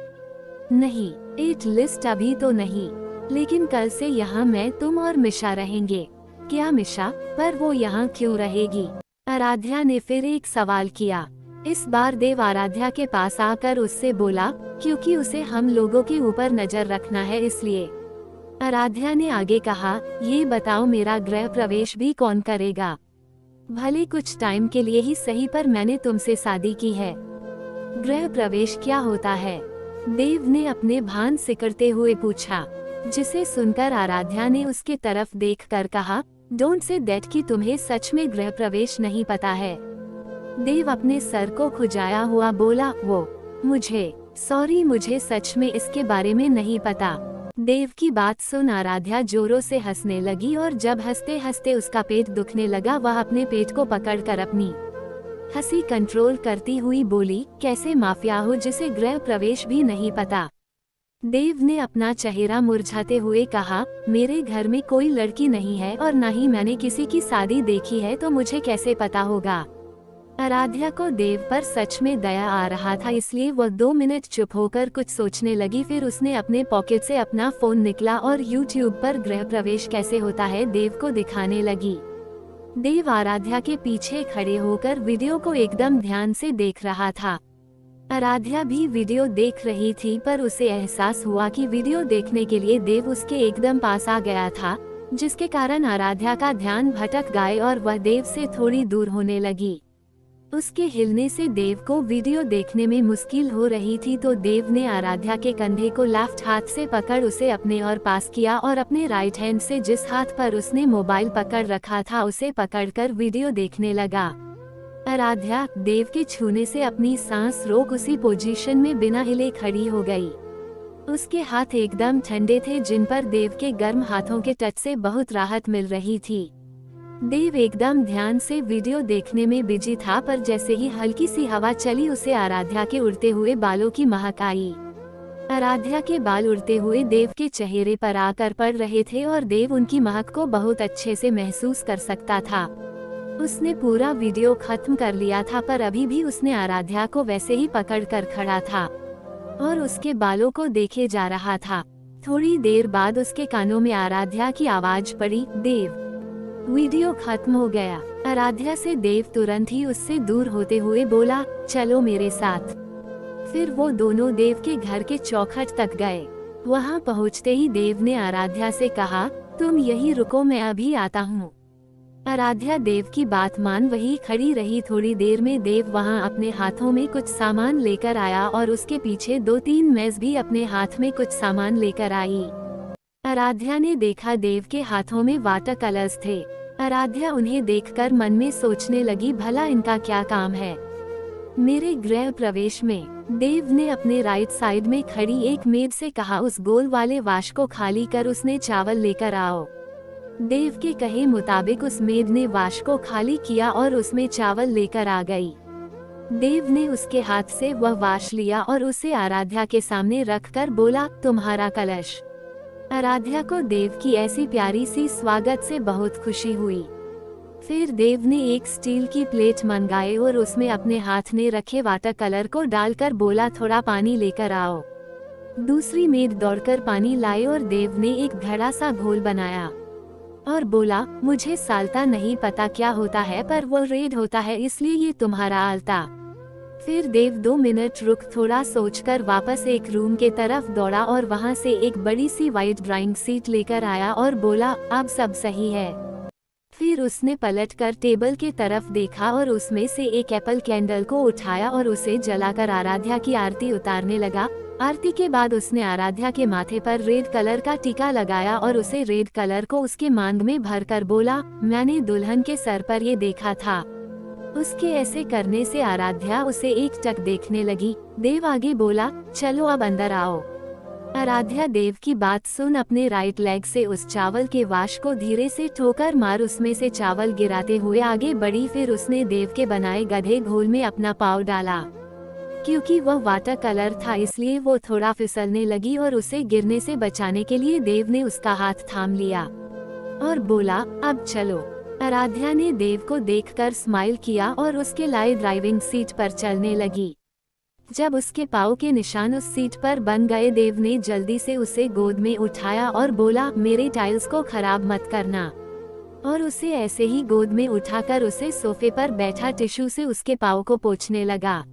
नहीं, एट लिस्ट अभी तो नहीं, लेकिन कल से यहाँ मैं, तुम और मिशा रहेंगे। क्या मिशा? पर वो यहाँ क्यों रहेगी? आराध्या ने फिर एक सवाल किया। इस बार देव आराध्या के पास आकर उससे बोला, क्योंकि उसे हम लोगों के ऊपर नजर रखना है इसलिए। आराध्या ने आगे कहा, ये बताओ मेरा गृह प्रवेश भी कौन करेगा? भले कुछ टाइम के लिए ही सही, पर मैंने तुमसे शादी की है। गृह प्रवेश क्या होता है? देव ने अपने भान सिकड़ते हुए पूछा, जिसे सुनकर आराध्या ने उसके तरफ देखकर कहा, डोंट से दैट कि तुम्हें सच में गृह प्रवेश नहीं पता है। देव अपने सर को खुजाया हुआ बोला, मुझे सच में इसके बारे में नहीं पता। देव की बात सुन आराध्या जोरों से हंसने लगी और जब हंसते हंसते उसका पेट दुखने लगा, वह अपने पेट को पकड़कर अपनी हंसी कंट्रोल करती हुई बोली, कैसे माफिया हो जिसे गृह प्रवेश भी नहीं पता? देव ने अपना चेहरा मुरझाते हुए कहा, मेरे घर में कोई लड़की नहीं है और न ही मैंने किसी की शादी देखी है, तो मुझे कैसे पता होगा? आराध्या को देव पर सच में दया आ रहा था, इसलिए वह 2 मिनट चुप होकर कुछ सोचने लगी। फिर उसने अपने पॉकेट से अपना फोन निकला और YouTube पर गृह प्रवेश कैसे होता है देव को दिखाने लगी। देव आराध्या के पीछे खड़े होकर वीडियो को एकदम ध्यान से देख रहा था। आराध्या भी वीडियो देख रही थी, पर उसे एहसास हुआ कि वीडियो देखने के लिए देव उसके एकदम पास आ गया था, जिसके कारण आराध्या का ध्यान भटक गया और वह देव से थोड़ी दूर होने लगी। उसके हिलने से देव को वीडियो देखने में मुश्किल हो रही थी, तो देव ने आराध्या के कंधे को लेफ्ट हाथ से पकड़ उसे अपने और पास किया और अपने राइट हैंड से जिस हाथ पर उसने मोबाइल पकड़ रखा था उसे पकड़कर वीडियो देखने लगा। आराध्या देव के छूने से अपनी सांस रोक उसी पोजीशन में बिना हिले खड़ी हो गई। उसके हाथ एकदम ठंडे थे, जिन पर देव के गर्म हाथों के टच से बहुत राहत मिल रही थी। देव एकदम ध्यान से वीडियो देखने में बिजी था, पर जैसे ही हल्की सी हवा चली उसे आराध्या के उड़ते हुए बालों की महक आई। आराध्या के बाल उड़ते हुए देव के चेहरे पर आकर पड़ रहे थे और देव उनकी महक को बहुत अच्छे से महसूस कर सकता था। उसने पूरा वीडियो खत्म कर लिया था, पर अभी भी उसने आराध्या को वैसे ही पकड़ कर खड़ा था और उसके बालों को देखे जा रहा था। थोड़ी देर बाद उसके कानों में आराध्या की आवाज पड़ी, देव। वीडियो खत्म हो गया। आराध्या से देव तुरंत ही उससे दूर होते हुए बोला, चलो मेरे साथ। फिर वो दोनों देव के घर के चौखट तक गए। वहां पहुंचते ही देव ने आराध्या से कहा, तुम यहीं रुको, मैं अभी आता हूँ। आराध्या देव की बात मान वहीं खड़ी रही। थोड़ी देर में देव वहां अपने हाथों में कुछ सामान लेकर आया और उसके पीछे 2-3 मेज भी अपने हाथ में कुछ सामान लेकर आई। आराध्या ने देखा देव के हाथों में वाटर कलर्स थे। आराध्या उन्हें देखकर मन में सोचने लगी, भला इनका क्या काम है। मेरे गृह प्रवेश में देव ने अपने राइट साइड में खड़ी एक मेड से कहा, उस गोल वाले वाश को खाली कर उसने चावल लेकर आओ। देव के कहे मुताबिक उस मेड ने वाश को खाली किया और उसमें चावल लेकर आ गई। देव ने उसके हाथ से वह वाश लिया और उसे आराध्या के सामने रखकर बोला, तुम्हारा कलश। आराध्या को देव की ऐसी प्यारी सी स्वागत से बहुत खुशी हुई। फिर देव ने एक स्टील की प्लेट मंगाई और उसमें अपने हाथ में रखे वाटर कलर को डालकर बोला, थोड़ा पानी लेकर आओ। दूसरी मेड दौड़कर पानी लाई और देव ने एक घड़ा सा घोल बनाया और बोला, मुझे साल्ता नहीं पता क्या होता है, पर वो रेड होता है, इसलिए ये तुम्हारा आलता। फिर देव 2 मिनट रुक थोड़ा सोचकर वापस एक रूम के तरफ दौड़ा और वहां से एक बड़ी सी वाइट ड्राइंग शीट लेकर आया और बोला, अब सब सही है। फिर उसने पलटकर टेबल के तरफ देखा और उसमें से एक एप्पल कैंडल को उठाया और उसे जलाकर आराध्या की आरती उतारने लगा। आरती के बाद उसने आराध्या के माथे पर रेड कलर का टीका लगाया और उसे रेड कलर को उसके मांग में भरकर बोला, मैंने दुल्हन के सर पर ये देखा था। उसके ऐसे करने से आराध्या उसे एकटक देखने लगी। देव आगे बोला, चलो अब अंदर आओ। आराध्या देव की बात सुन अपने राइट लेग से उस चावल के वाश को धीरे से ठोकर मार उसमें से चावल गिराते हुए आगे बढ़ी। फिर उसने देव के बनाए गधे घोल में अपना पाँव डाला। क्योंकि वह वाटर कलर था इसलिए वो थोड़ा फिसलने लगी और उसे गिरने से बचाने के लिए देव ने उसका हाथ थाम लिया और बोला, अब चलो। आराध्या ने देव को देखकर स्माइल किया और उसके लाए ड्राइविंग सीट पर चलने लगी। जब उसके पाँव के निशान उस सीट पर बन गए, देव ने जल्दी से उसे गोद में उठाया और बोला, मेरे टाइल्स को खराब मत करना। और उसे ऐसे ही गोद में उठाकर उसे सोफे पर बैठा टिश्यू से उसके पाँव को पोंछने लगा।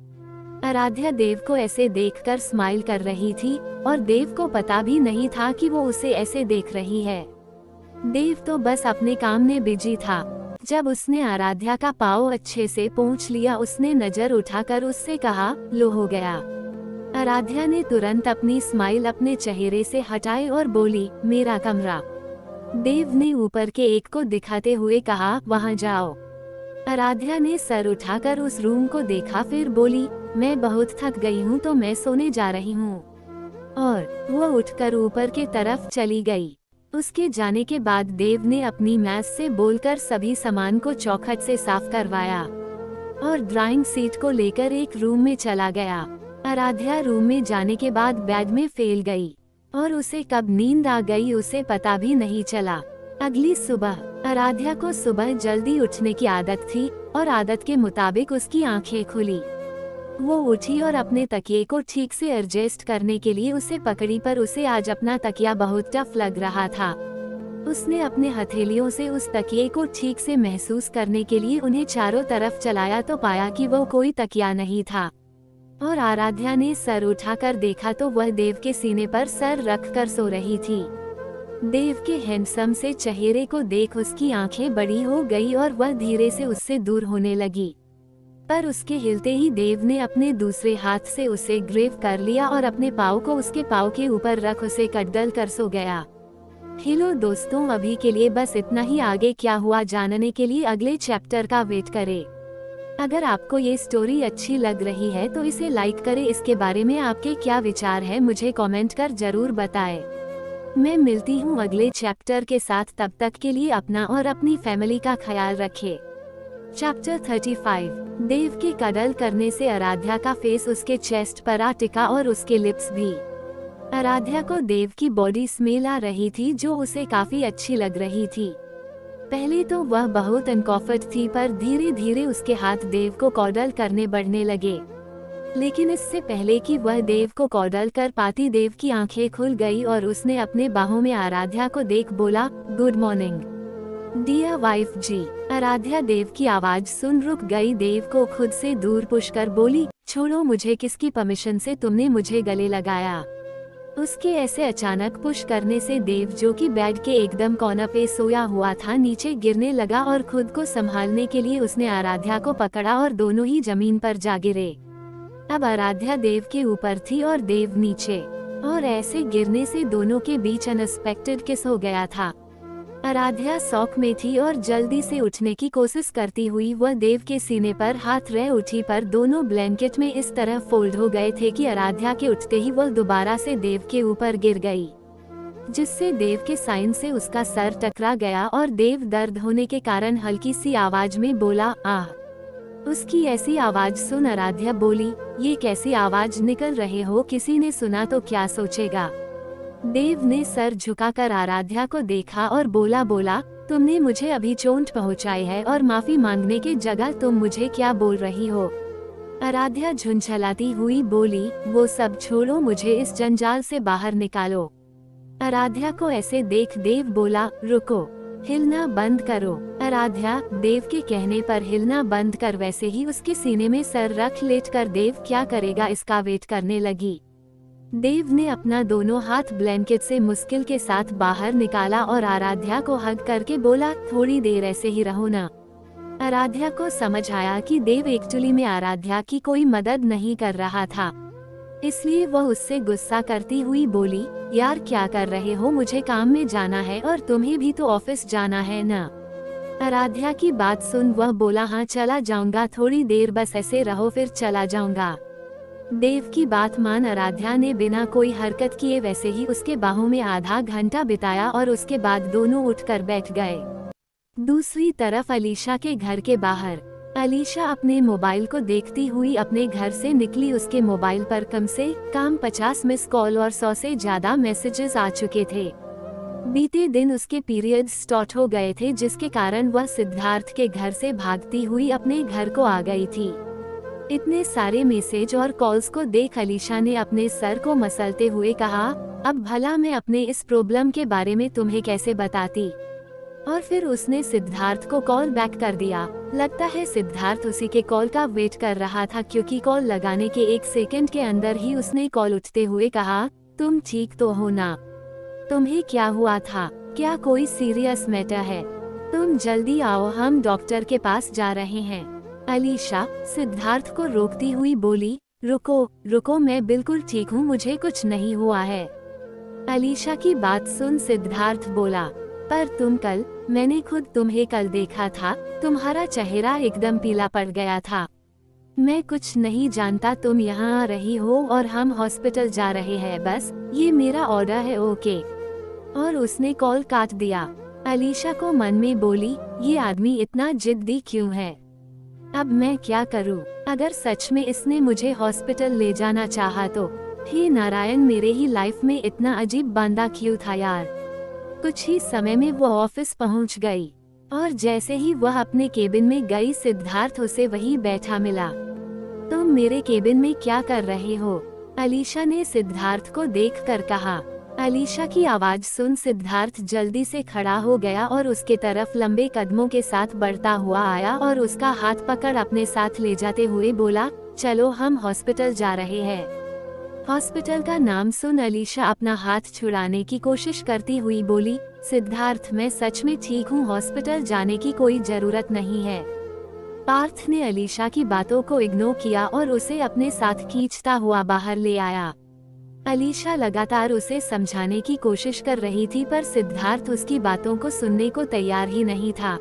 आराध्या देव को ऐसे देखकर स्माइल कर रही थी और देव को पता भी नहीं था कि वो उसे ऐसे देख रही है। देव तो बस अपने काम में बिजी था। जब उसने आराध्या का पाँव अच्छे से पोंछ लिया, उसने नजर उठाकर उससे कहा, लो हो गया। आराध्या ने तुरंत अपनी स्माइल अपने चेहरे से हटाई और बोली, मेरा कमरा। देव ने ऊपर के एक को दिखाते हुए कहा, वहां जाओ। आराध्या ने सर उठाकर उस रूम को देखा, फिर बोली, मैं बहुत थक गई हूँ तो मैं सोने जा रही हूँ। और वो उठकर ऊपर के तरफ चली गई। उसके जाने के बाद देव ने अपनी मैस से बोलकर सभी सामान को चौखट से साफ करवाया और ड्राइंग सीट को लेकर एक रूम में चला गया। आराध्या रूम में जाने के बाद बेड में फैल गई और उसे कब नींद आ गई उसे पता भी नहीं चला। अगली सुबह आराध्या को सुबह जल्दी उठने की आदत थी और आदत के मुताबिक उसकी आंखें खुली। वो उठी और अपने तकिए को ठीक से एडजस्ट करने के लिए उसे पकड़ी, पर उसे आज अपना तकिया बहुत टफ लग रहा था। उसने अपने हथेलियों से उस तकिए को ठीक से महसूस करने के लिए उन्हें चारों तरफ चलाया तो पाया कि वो कोई तकिया नहीं था। और आराध्या ने सर उठाकर देखा तो वह देव के सीने पर सर रखकर सो रही थी। देव के हैंडसम से चेहरे को देख उसकी आंखें बड़ी हो गई और वह धीरे से उससे दूर होने लगी। पर उसके हिलते ही देव ने अपने दूसरे हाथ से उसे ग्रेव कर लिया और अपने पाँव को उसके पाँव के ऊपर रख उसे कटगल कर सो गया। हेलो दोस्तों, अभी के लिए बस इतना ही। आगे क्या हुआ जानने के लिए अगले चैप्टर का वेट करें। अगर आपको ये स्टोरी अच्छी लग रही है तो इसे लाइक करें। इसके बारे में आपके क्या विचार है मुझे कमेंट कर जरूर बताएं। मैं मिलती हूँ अगले चैप्टर के साथ, तब तक के लिए अपना और अपनी फैमिली का ख्याल रखें। चैप्टर 35। देव के कदल करने से आराध्या का फेस उसके चेस्ट पर आ टिका और उसके लिप्स भी। आराध्या को देव की बॉडी स्मेल आ रही थी जो उसे काफी अच्छी लग रही थी। पहले तो वह बहुत अनकंफर्ट थी, पर धीरे धीरे उसके हाथ देव को कॉडल करने बढ़ने लगे। लेकिन इससे पहले कि वह देव को कॉडल कर पाती, देव की आंखें खुल गई और उसने अपने बाहों में आराध्या को देख बोला, गुड मॉर्निंग डियर वाइफ जी। आराध्या देव की आवाज सुन रुक गई। देव को खुद से दूर पुश कर बोली, छोड़ो मुझे, किसकी परमिशन से तुमने मुझे गले लगाया। उसके ऐसे अचानक पुश करने से देव, जो कि बेड के एकदम कॉर्नर पे सोया हुआ था, नीचे गिरने लगा और खुद को संभालने के लिए उसने आराध्या को पकड़ा और दोनों ही जमीन पर जा गिरे। अब आराध्या देव के ऊपर थी और देव नीचे, और ऐसे गिरने से दोनों के बीच अनएक्सपेक्टेड किस हो गया था। आराध्या शॉक में थी और जल्दी से उठने की कोशिश करती हुई वह देव के सीने पर हाथ रह उठी, पर दोनों ब्लैंकेट में इस तरह फोल्ड हो गए थे कि आराध्या के उठते ही वह दोबारा से देव के ऊपर गिर गई, जिससे देव के साइन से उसका सर टकरा गया और देव दर्द होने के कारण हल्की सी आवाज में बोला, आह। उसकी ऐसी आवाज सुन आराध्या बोली, ये कैसी आवाज निकल रहे हो, किसी ने सुना तो क्या सोचेगा। देव ने सर झुकाकर आराध्या को देखा और बोला, तुमने मुझे अभी चोट पहुंचाई है और माफी मांगने की जगह तुम मुझे क्या बोल रही हो। आराध्या झुंझलाती हुई बोली, वो सब छोड़ो, मुझे इस जंजाल से बाहर निकालो। आराध्या को ऐसे देख देव बोला, रुको, हिलना बंद करो। आराध्या देव के कहने पर हिलना बंद कर वैसे ही उसके सीने में सर रख लेटकर देव क्या करेगा इसका वेट करने लगी। देव ने अपना दोनों हाथ ब्लैंकेट से मुश्किल के साथ बाहर निकाला और आराध्या को हग करके बोला, थोड़ी देर ऐसे ही रहो ना। आराध्या को समझ आया कि देव एक्चुअली में आराध्या की कोई मदद नहीं कर रहा था, इसलिए वह उससे गुस्सा करती हुई बोली, यार क्या कर रहे हो, मुझे काम में जाना है और तुम्हें भी तो ऑफिस जाना है ना। आराध्या की बात सुन वह बोला, हाँ चला जाऊंगा, थोड़ी देर बस ऐसे रहो फिर चला जाऊंगा। देव की बात मान आराध्या ने बिना कोई हरकत किए वैसे ही उसके बाहों में आधा घंटा बिताया और उसके बाद दोनों उठकर बैठ गए। दूसरी तरफ अलीशा के घर के बाहर अलीशा अपने मोबाइल को देखती हुई अपने घर से निकली। उसके मोबाइल पर कम से कम 50 मिस कॉल और 100 से ज्यादा मैसेजेस आ चुके थे। बीते दिन उसके पीरियड्स स्टार्ट हो गए थे, जिसके कारण वह सिद्धार्थ के घर से भागती हुई अपने घर को आ गई थी। इतने सारे मैसेज और कॉल्स को देख अलीशा ने अपने सर को मसलते हुए कहा, अब भला मैं अपने इस प्रॉब्लम के बारे में तुम्हें कैसे बताती। और फिर उसने सिद्धार्थ को कॉल बैक कर दिया। लगता है सिद्धार्थ उसी के कॉल का वेट कर रहा था, क्योंकि कॉल लगाने के 1 सेकंड के अंदर ही उसने कॉल उठते हुए कहा, तुम ठीक तो हो ना, तुम्हें क्या हुआ था, क्या कोई सीरियस मैटर है, तुम जल्दी आओ, हम डॉक्टर के पास जा रहे हैं। अलीशा सिद्धार्थ को रोकती हुई बोली, रुको, मैं बिल्कुल ठीक हूँ, मुझे कुछ नहीं हुआ है। अलीशा की बात सुन सिद्धार्थ बोला, पर तुम कल, मैंने खुद तुम्हें कल देखा था, तुम्हारा चेहरा एकदम पीला पड़ गया था। मैं कुछ नहीं जानता, तुम यहाँ आ रही हो और हम हॉस्पिटल जा रहे हैं, बस ये मेरा ऑर्डर है, ओके। और उसने कॉल काट दिया। अलीशा को मन में बोली, ये आदमी इतना जिद्दी क्यों है, अब मैं क्या करूं? अगर सच में इसने मुझे हॉस्पिटल ले जाना चाहा तो हे नारायण, मेरे ही लाइफ में इतना अजीब बंदा क्यों था यार। कुछ ही समय में वो ऑफिस पहुंच गई और जैसे ही वह अपने केबिन में गई, सिद्धार्थ उसे वहीं बैठा मिला। तुम मेरे केबिन में क्या कर रहे हो? अलीशा ने सिद्धार्थ को देखकर कहा। अलीशा की आवाज सुन सिद्धार्थ जल्दी से खड़ा हो गया और उसके तरफ लंबे कदमों के साथ बढ़ता हुआ आया और उसका हाथ पकड़ अपने साथ ले जाते हुए बोला, चलो हम हॉस्पिटल जा रहे हैं। हॉस्पिटल का नाम सुन अलीशा अपना हाथ छुड़ाने की कोशिश करती हुई बोली, सिद्धार्थ मैं सच में ठीक हूँ, हॉस्पिटल जाने की कोई जरूरत नहीं है। पार्थ ने अलीशा की बातों को इग्नोर किया और उसे अपने साथ खींचता हुआ बाहर ले आया। अलीशा लगातार उसे समझाने की कोशिश कर रही थी पर सिद्धार्थ उसकी बातों को सुनने को तैयार ही नहीं था।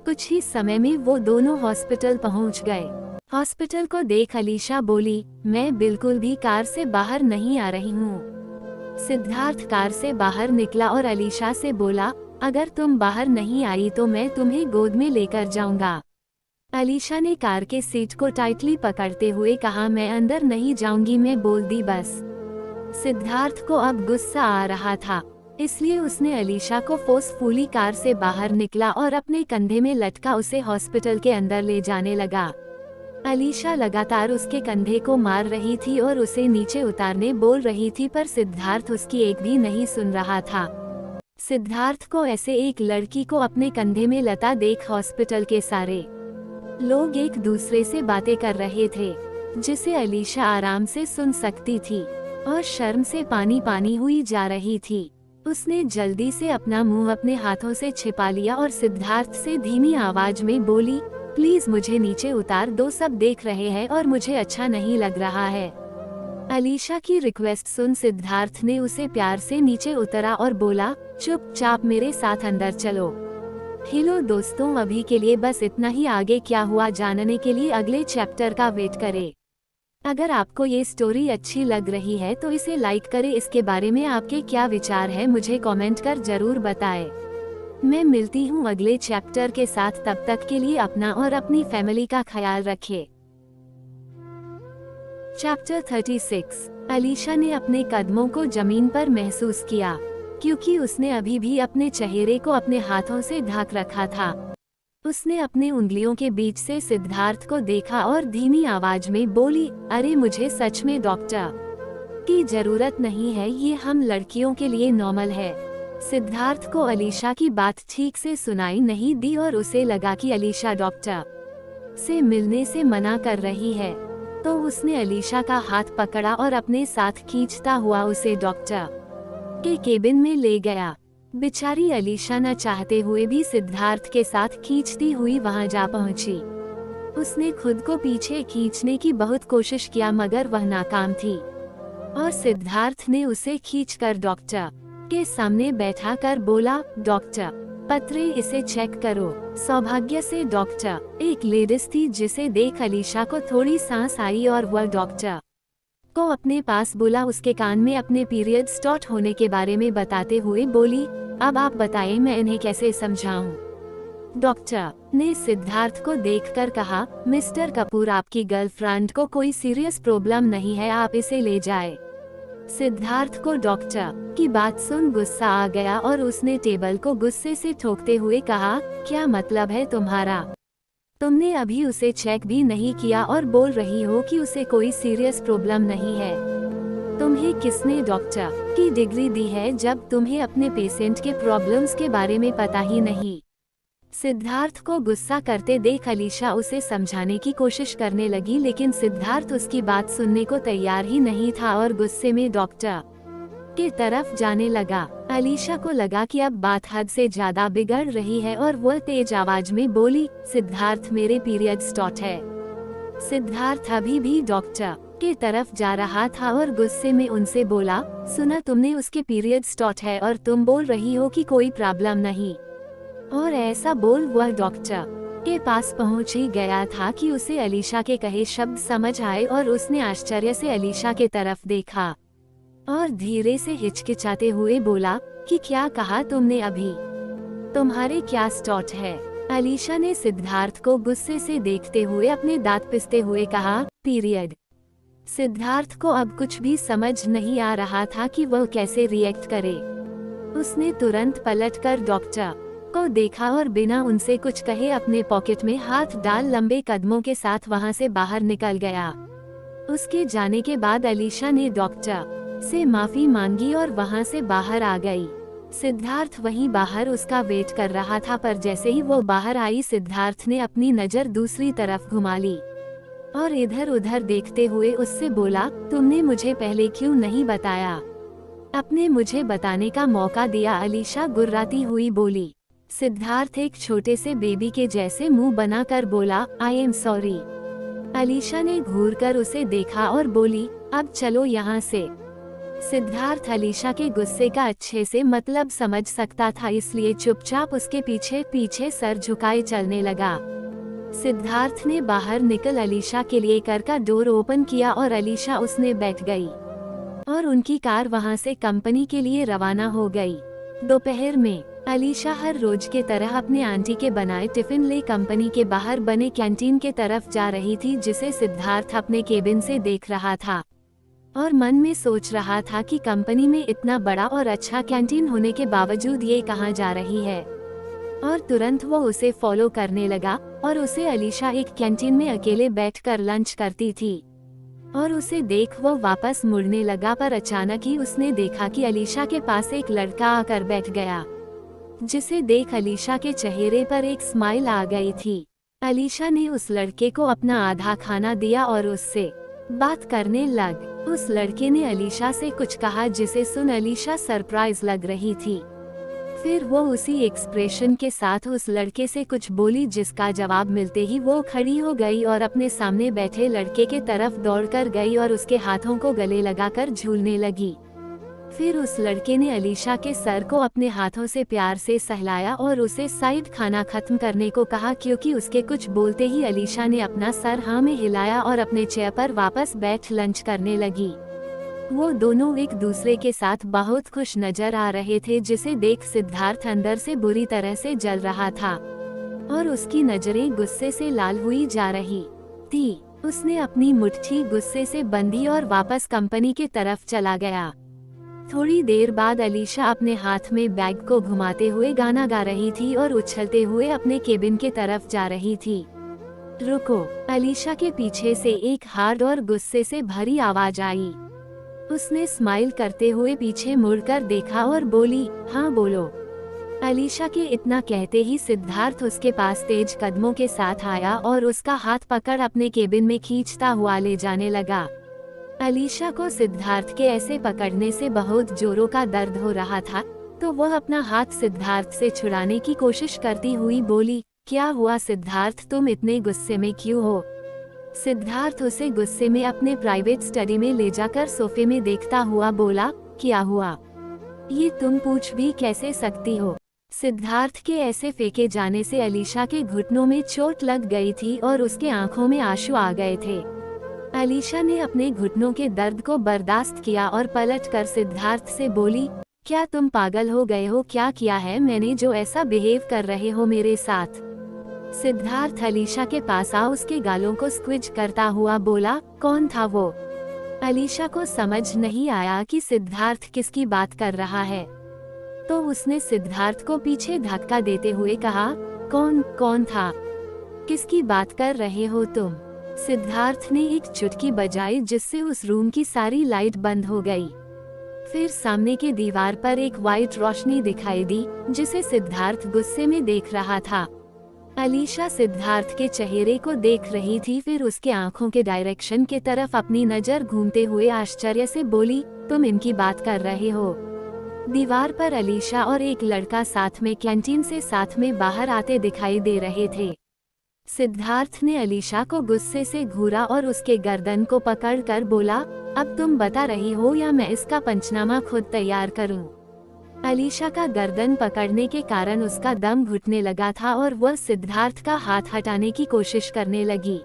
कुछ ही समय में वो दोनों हॉस्पिटल पहुंच गए। हॉस्पिटल को देख अलीशा बोली, मैं बिल्कुल भी कार से बाहर नहीं आ रही हूँ। सिद्धार्थ कार से बाहर निकला और अलीशा से बोला, अगर तुम बाहर नहीं आई तो मैं तुम्हें गोद में लेकर जाऊंगा। अलीशा ने कार के सीट को टाइटली पकड़ते हुए कहा, मैं अंदर नहीं जाऊंगी, मैं बोल दी बस। सिद्धार्थ को अब गुस्सा आ रहा था, इसलिए उसने अलीशा को फोर्सफुली कार से बाहर निकला और अपने कंधे में लटका उसे हॉस्पिटल के अंदर ले जाने लगा। अलीशा लगातार उसके कंधे को मार रही थी और उसे नीचे उतारने बोल रही थी पर सिद्धार्थ उसकी एक भी नहीं सुन रहा था। सिद्धार्थ को ऐसे एक लड़की को अपने कंधे में लता देख हॉस्पिटल के सारे लोग एक दूसरे से बातें कर रहे थे, जिसे अलीशा आराम से सुन सकती थी और शर्म से पानी पानी हुई जा रही थी। उसने जल्दी से अपना मुंह अपने हाथों से छिपा लिया और सिद्धार्थ से धीमी आवाज में बोली, प्लीज मुझे नीचे उतार दो, सब देख रहे हैं और मुझे अच्छा नहीं लग रहा है। अलीशा की रिक्वेस्ट सुन सिद्धार्थ ने उसे प्यार से नीचे उतरा और बोला, चुपचाप मेरे साथ अंदर चलो। हेलो दोस्तों, अभी के लिए बस इतना ही। आगे क्या हुआ जानने के लिए अगले चैप्टर का वेट करें। अगर आपको ये स्टोरी अच्छी लग रही है तो इसे लाइक करें। इसके बारे में आपके क्या विचार है मुझे कमेंट कर जरूर बताएं। मैं मिलती हूँ अगले चैप्टर के साथ, तब तक के लिए अपना और अपनी फैमिली का ख्याल रखें। चैप्टर 36। अलीशा ने अपने कदमों को जमीन पर महसूस किया, क्योंकि उसने अभी भी अपने चेहरे को अपने हाथों से ढक रखा था। उसने अपने उंगलियों के बीच से सिद्धार्थ को देखा और धीमी आवाज में बोली, अरे मुझे सच में डॉक्टर की जरूरत नहीं है, ये हम लड़कियों के लिए नॉर्मल है। सिद्धार्थ को अलीशा की बात ठीक से सुनाई नहीं दी और उसे लगा कि अलीशा डॉक्टर से मिलने से मना कर रही है, तो उसने अलीशा का हाथ पकड़ा और अपने साथ खींचता हुआ उसे डॉक्टर के केबिन में ले गया। बेचारी अलीशा न चाहते हुए भी सिद्धार्थ के साथ खींचती हुई वहां जा पहुंची। उसने खुद को पीछे खींचने की बहुत कोशिश किया मगर वह नाकाम थी और सिद्धार्थ ने उसे खींचकर डॉक्टर के सामने बैठा कर बोला, डॉक्टर पत्रे इसे चेक करो। सौभाग्य से डॉक्टर एक लेडीज थी, जिसे देख अलीशा को थोड़ी सांस आई और वह डॉक्टर को अपने पास बुला उसके कान में अपने पीरियड स्टार्ट होने के बारे में बताते हुए बोली, अब आप बताएं मैं इन्हें कैसे समझाऊं। डॉक्टर ने सिद्धार्थ को देखकर कहा, मिस्टर कपूर आपकी गर्लफ्रेंड को कोई सीरियस प्रॉब्लम नहीं है, आप इसे ले जाएं। सिद्धार्थ को डॉक्टर की बात सुन गुस्सा आ गया और उसने टेबल को गुस्से से ठोकते हुए कहा, क्या मतलब है तुम्हारा? तुमने अभी उसे चेक भी नहीं किया और बोल रही हो कि उसे कोई सीरियस प्रॉब्लम नहीं है। तुम्हें किसने डॉक्टर की डिग्री दी है जब तुम्हें अपने पेशेंट के प्रॉब्लम्स के बारे में पता ही नहीं? सिद्धार्थ को गुस्सा करते देख अलीशा उसे समझाने की कोशिश करने लगी, लेकिन सिद्धार्थ उसकी बात सुनने को तैयार ही नहीं था और गुस्से में डॉक्टर की तरफ जाने लगा। अलीशा को लगा कि अब बात हद से ज्यादा बिगड़ रही है और वह तेज आवाज में बोली, सिद्धार्थ मेरे पीरियड स्टार्ट है। सिद्धार्थ अभी भी डॉक्टर की तरफ जा रहा था और गुस्से में उनसे बोला, सुना तुमने, उसके पीरियड स्टार्ट है और तुम बोल रही हो कि कोई प्रॉब्लम नहीं। और ऐसा बोल वह डॉक्टर के पास पहुंच ही गया था कि उसे अलीशा के कहे शब्द समझ आए और उसने आश्चर्य से अलीशा के तरफ देखा और धीरे से हिचकिचाते हुए बोला कि क्या कहा तुमने अभी? तुम्हारे क्या स्टार्ट है? अलीशा ने सिद्धार्थ को गुस्से से देखते हुए अपने दांत पिसते हुए कहा, पीरियड। सिद्धार्थ को अब कुछ भी समझ नहीं आ रहा था कि वह कैसे रिएक्ट करे। उसने तुरंत पलटकर डॉक्टर को देखा और बिना उनसे कुछ कहे अपने पॉकेट में हाथ डाल लंबे कदमों के साथ वहां से बाहर निकल गया। उसके जाने के बाद अलीशा ने डॉक्टर से माफी मांगी और वहां से बाहर आ गई। सिद्धार्थ वहीं बाहर उसका वेट कर रहा था, पर जैसे ही वो बाहर आई सिद्धार्थ ने अपनी नजर दूसरी तरफ घुमा ली और इधर उधर देखते हुए उससे बोला, तुमने मुझे पहले क्यों नहीं बताया? अपने मुझे बताने का मौका दिया। अलीशा गुर्राती हुई बोली। सिद्धार्थ एक छोटे से बेबी के जैसे मुंह बनाकर बोला, आई एम सॉरी। अलीशा ने घूरकर उसे देखा और बोली, अब चलो यहाँ से। सिद्धार्थ अलीशा के गुस्से का अच्छे से मतलब समझ सकता था, इसलिए चुपचाप उसके पीछे पीछे सर झुकाए चलने लगा। सिद्धार्थ ने बाहर निकल अलीशा के लिए कार का डोर ओपन किया और अलीशा उसने बैठ गई और उनकी कार वहां से कंपनी के लिए रवाना हो गई। दोपहर में अलीशा हर रोज के तरह अपने आंटी के बनाए टिफिन ले कंपनी के बाहर बने कैंटीन के तरफ जा रही थी, जिसे सिद्धार्थ अपने केबिन से देख रहा था और मन में सोच रहा था कि कंपनी में इतना बड़ा और अच्छा कैंटीन होने के बावजूद ये कहाँ जा रही है। और तुरंत वो उसे फॉलो करने लगा और उसे अलीशा एक कैंटीन में अकेले बैठकर लंच करती थी और उसे देख वो वापस मुड़ने लगा, पर अचानक ही उसने देखा कि अलीशा के पास एक लड़का आकर बैठ गया, जिसे देख अलीशा के चेहरे पर एक स्माइल आ गई थी। अलीशा ने उस लड़के को अपना आधा खाना दिया और उससे बात करने लग। उस लड़के ने अलीशा से कुछ कहा, जिसे सुन अलीशा सरप्राइज लग रही थी। फिर वो उसी एक्सप्रेशन के साथ उस लड़के से कुछ बोली, जिसका जवाब मिलते ही वो खड़ी हो गई और अपने सामने बैठे लड़के के तरफ दौड़कर गई और उसके हाथों को गले लगाकर झूलने लगी। फिर उस लड़के ने अलीशा के सर को अपने हाथों से प्यार से सहलाया और उसे साइड खाना खत्म करने को कहा, क्योंकि उसके कुछ बोलते ही अलीशा ने अपना सर हाँ में हिलाया और अपने चेयर पर वापस बैठ लंच करने लगी। वो दोनों एक दूसरे के साथ बहुत खुश नजर आ रहे थे, जिसे देख सिद्धार्थ अंदर से बुरी तरह से जल रहा था और उसकी नजरें गुस्से से लाल हुई जा रही थी। उसने अपनी मुट्ठी गुस्से से बंधी और वापस कंपनी के तरफ चला गया। थोड़ी देर बाद अलीशा अपने हाथ में बैग को घुमाते हुए गाना गा रही थी और उछलते हुए अपने केबिन के तरफ जा रही थी। रुको! अलीशा के पीछे से एक हार्ड और गुस्से से भरी आवाज आई। उसने स्माइल करते हुए पीछे मुड़कर देखा और बोली, हाँ बोलो। अलीशा के इतना कहते ही सिद्धार्थ उसके पास तेज कदमों के साथ आया और उसका हाथ पकड़ अपने केबिन में खींचता हुआ ले जाने लगा। अलीशा को सिद्धार्थ के ऐसे पकड़ने से बहुत जोरों का दर्द हो रहा था, तो वह अपना हाथ सिद्धार्थ से छुड़ाने की कोशिश करती हुई बोली, क्या हुआ सिद्धार्थ, तुम इतने गुस्से में क्यों हो? सिद्धार्थ उसे गुस्से में अपने प्राइवेट स्टडी में ले जाकर सोफे में देखता हुआ बोला, क्या हुआ? ये तुम पूछ भी कैसे सकती हो? सिद्धार्थ के ऐसे फेंके जाने से अलीशा के घुटनों में चोट लग गई थी और उसके आंखों में आंसू आ गए थे। अलीशा ने अपने घुटनों के दर्द को बर्दाश्त किया और पलटकर सिद्धार्थ से बोली, क्या तुम पागल हो गए हो? क्या किया है मैंने जो ऐसा बिहेव कर रहे हो मेरे साथ? सिद्धार्थ अलीशा के पास आ उसके गालों को स्क्विज करता हुआ बोला, कौन था वो? अलीशा को समझ नहीं आया कि सिद्धार्थ किसकी बात कर रहा है, तो उसने सिद्धार्थ को पीछे धक्का देते हुए कहा, कौन था? किसकी बात कर रहे हो तुम? सिद्धार्थ ने एक चुटकी बजाई, जिससे उस रूम की सारी लाइट बंद हो गई। फिर सामने के दीवार पर एक वाइट रोशनी दिखाई दी, जिसे सिद्धार्थ गुस्से में देख रहा था। अलीशा सिद्धार्थ के चेहरे को देख रही थी, फिर उसके आंखों के डायरेक्शन के तरफ अपनी नजर घूमते हुए आश्चर्य से बोली, तुम इनकी बात कर रहे हो? दीवार पर अलीशा और एक लड़का साथ में कैंटीन से साथ में बाहर आते दिखाई दे रहे थे। सिद्धार्थ ने अलीशा को गुस्से से घूरा और उसके गर्दन को पकड़कर बोला, अब तुम बता रही हो या मैं इसका पंचनामा खुद तैयार करूं? अलीशा का गर्दन पकड़ने के कारण उसका दम घुटने लगा था और वह सिद्धार्थ का हाथ हटाने की कोशिश करने लगी,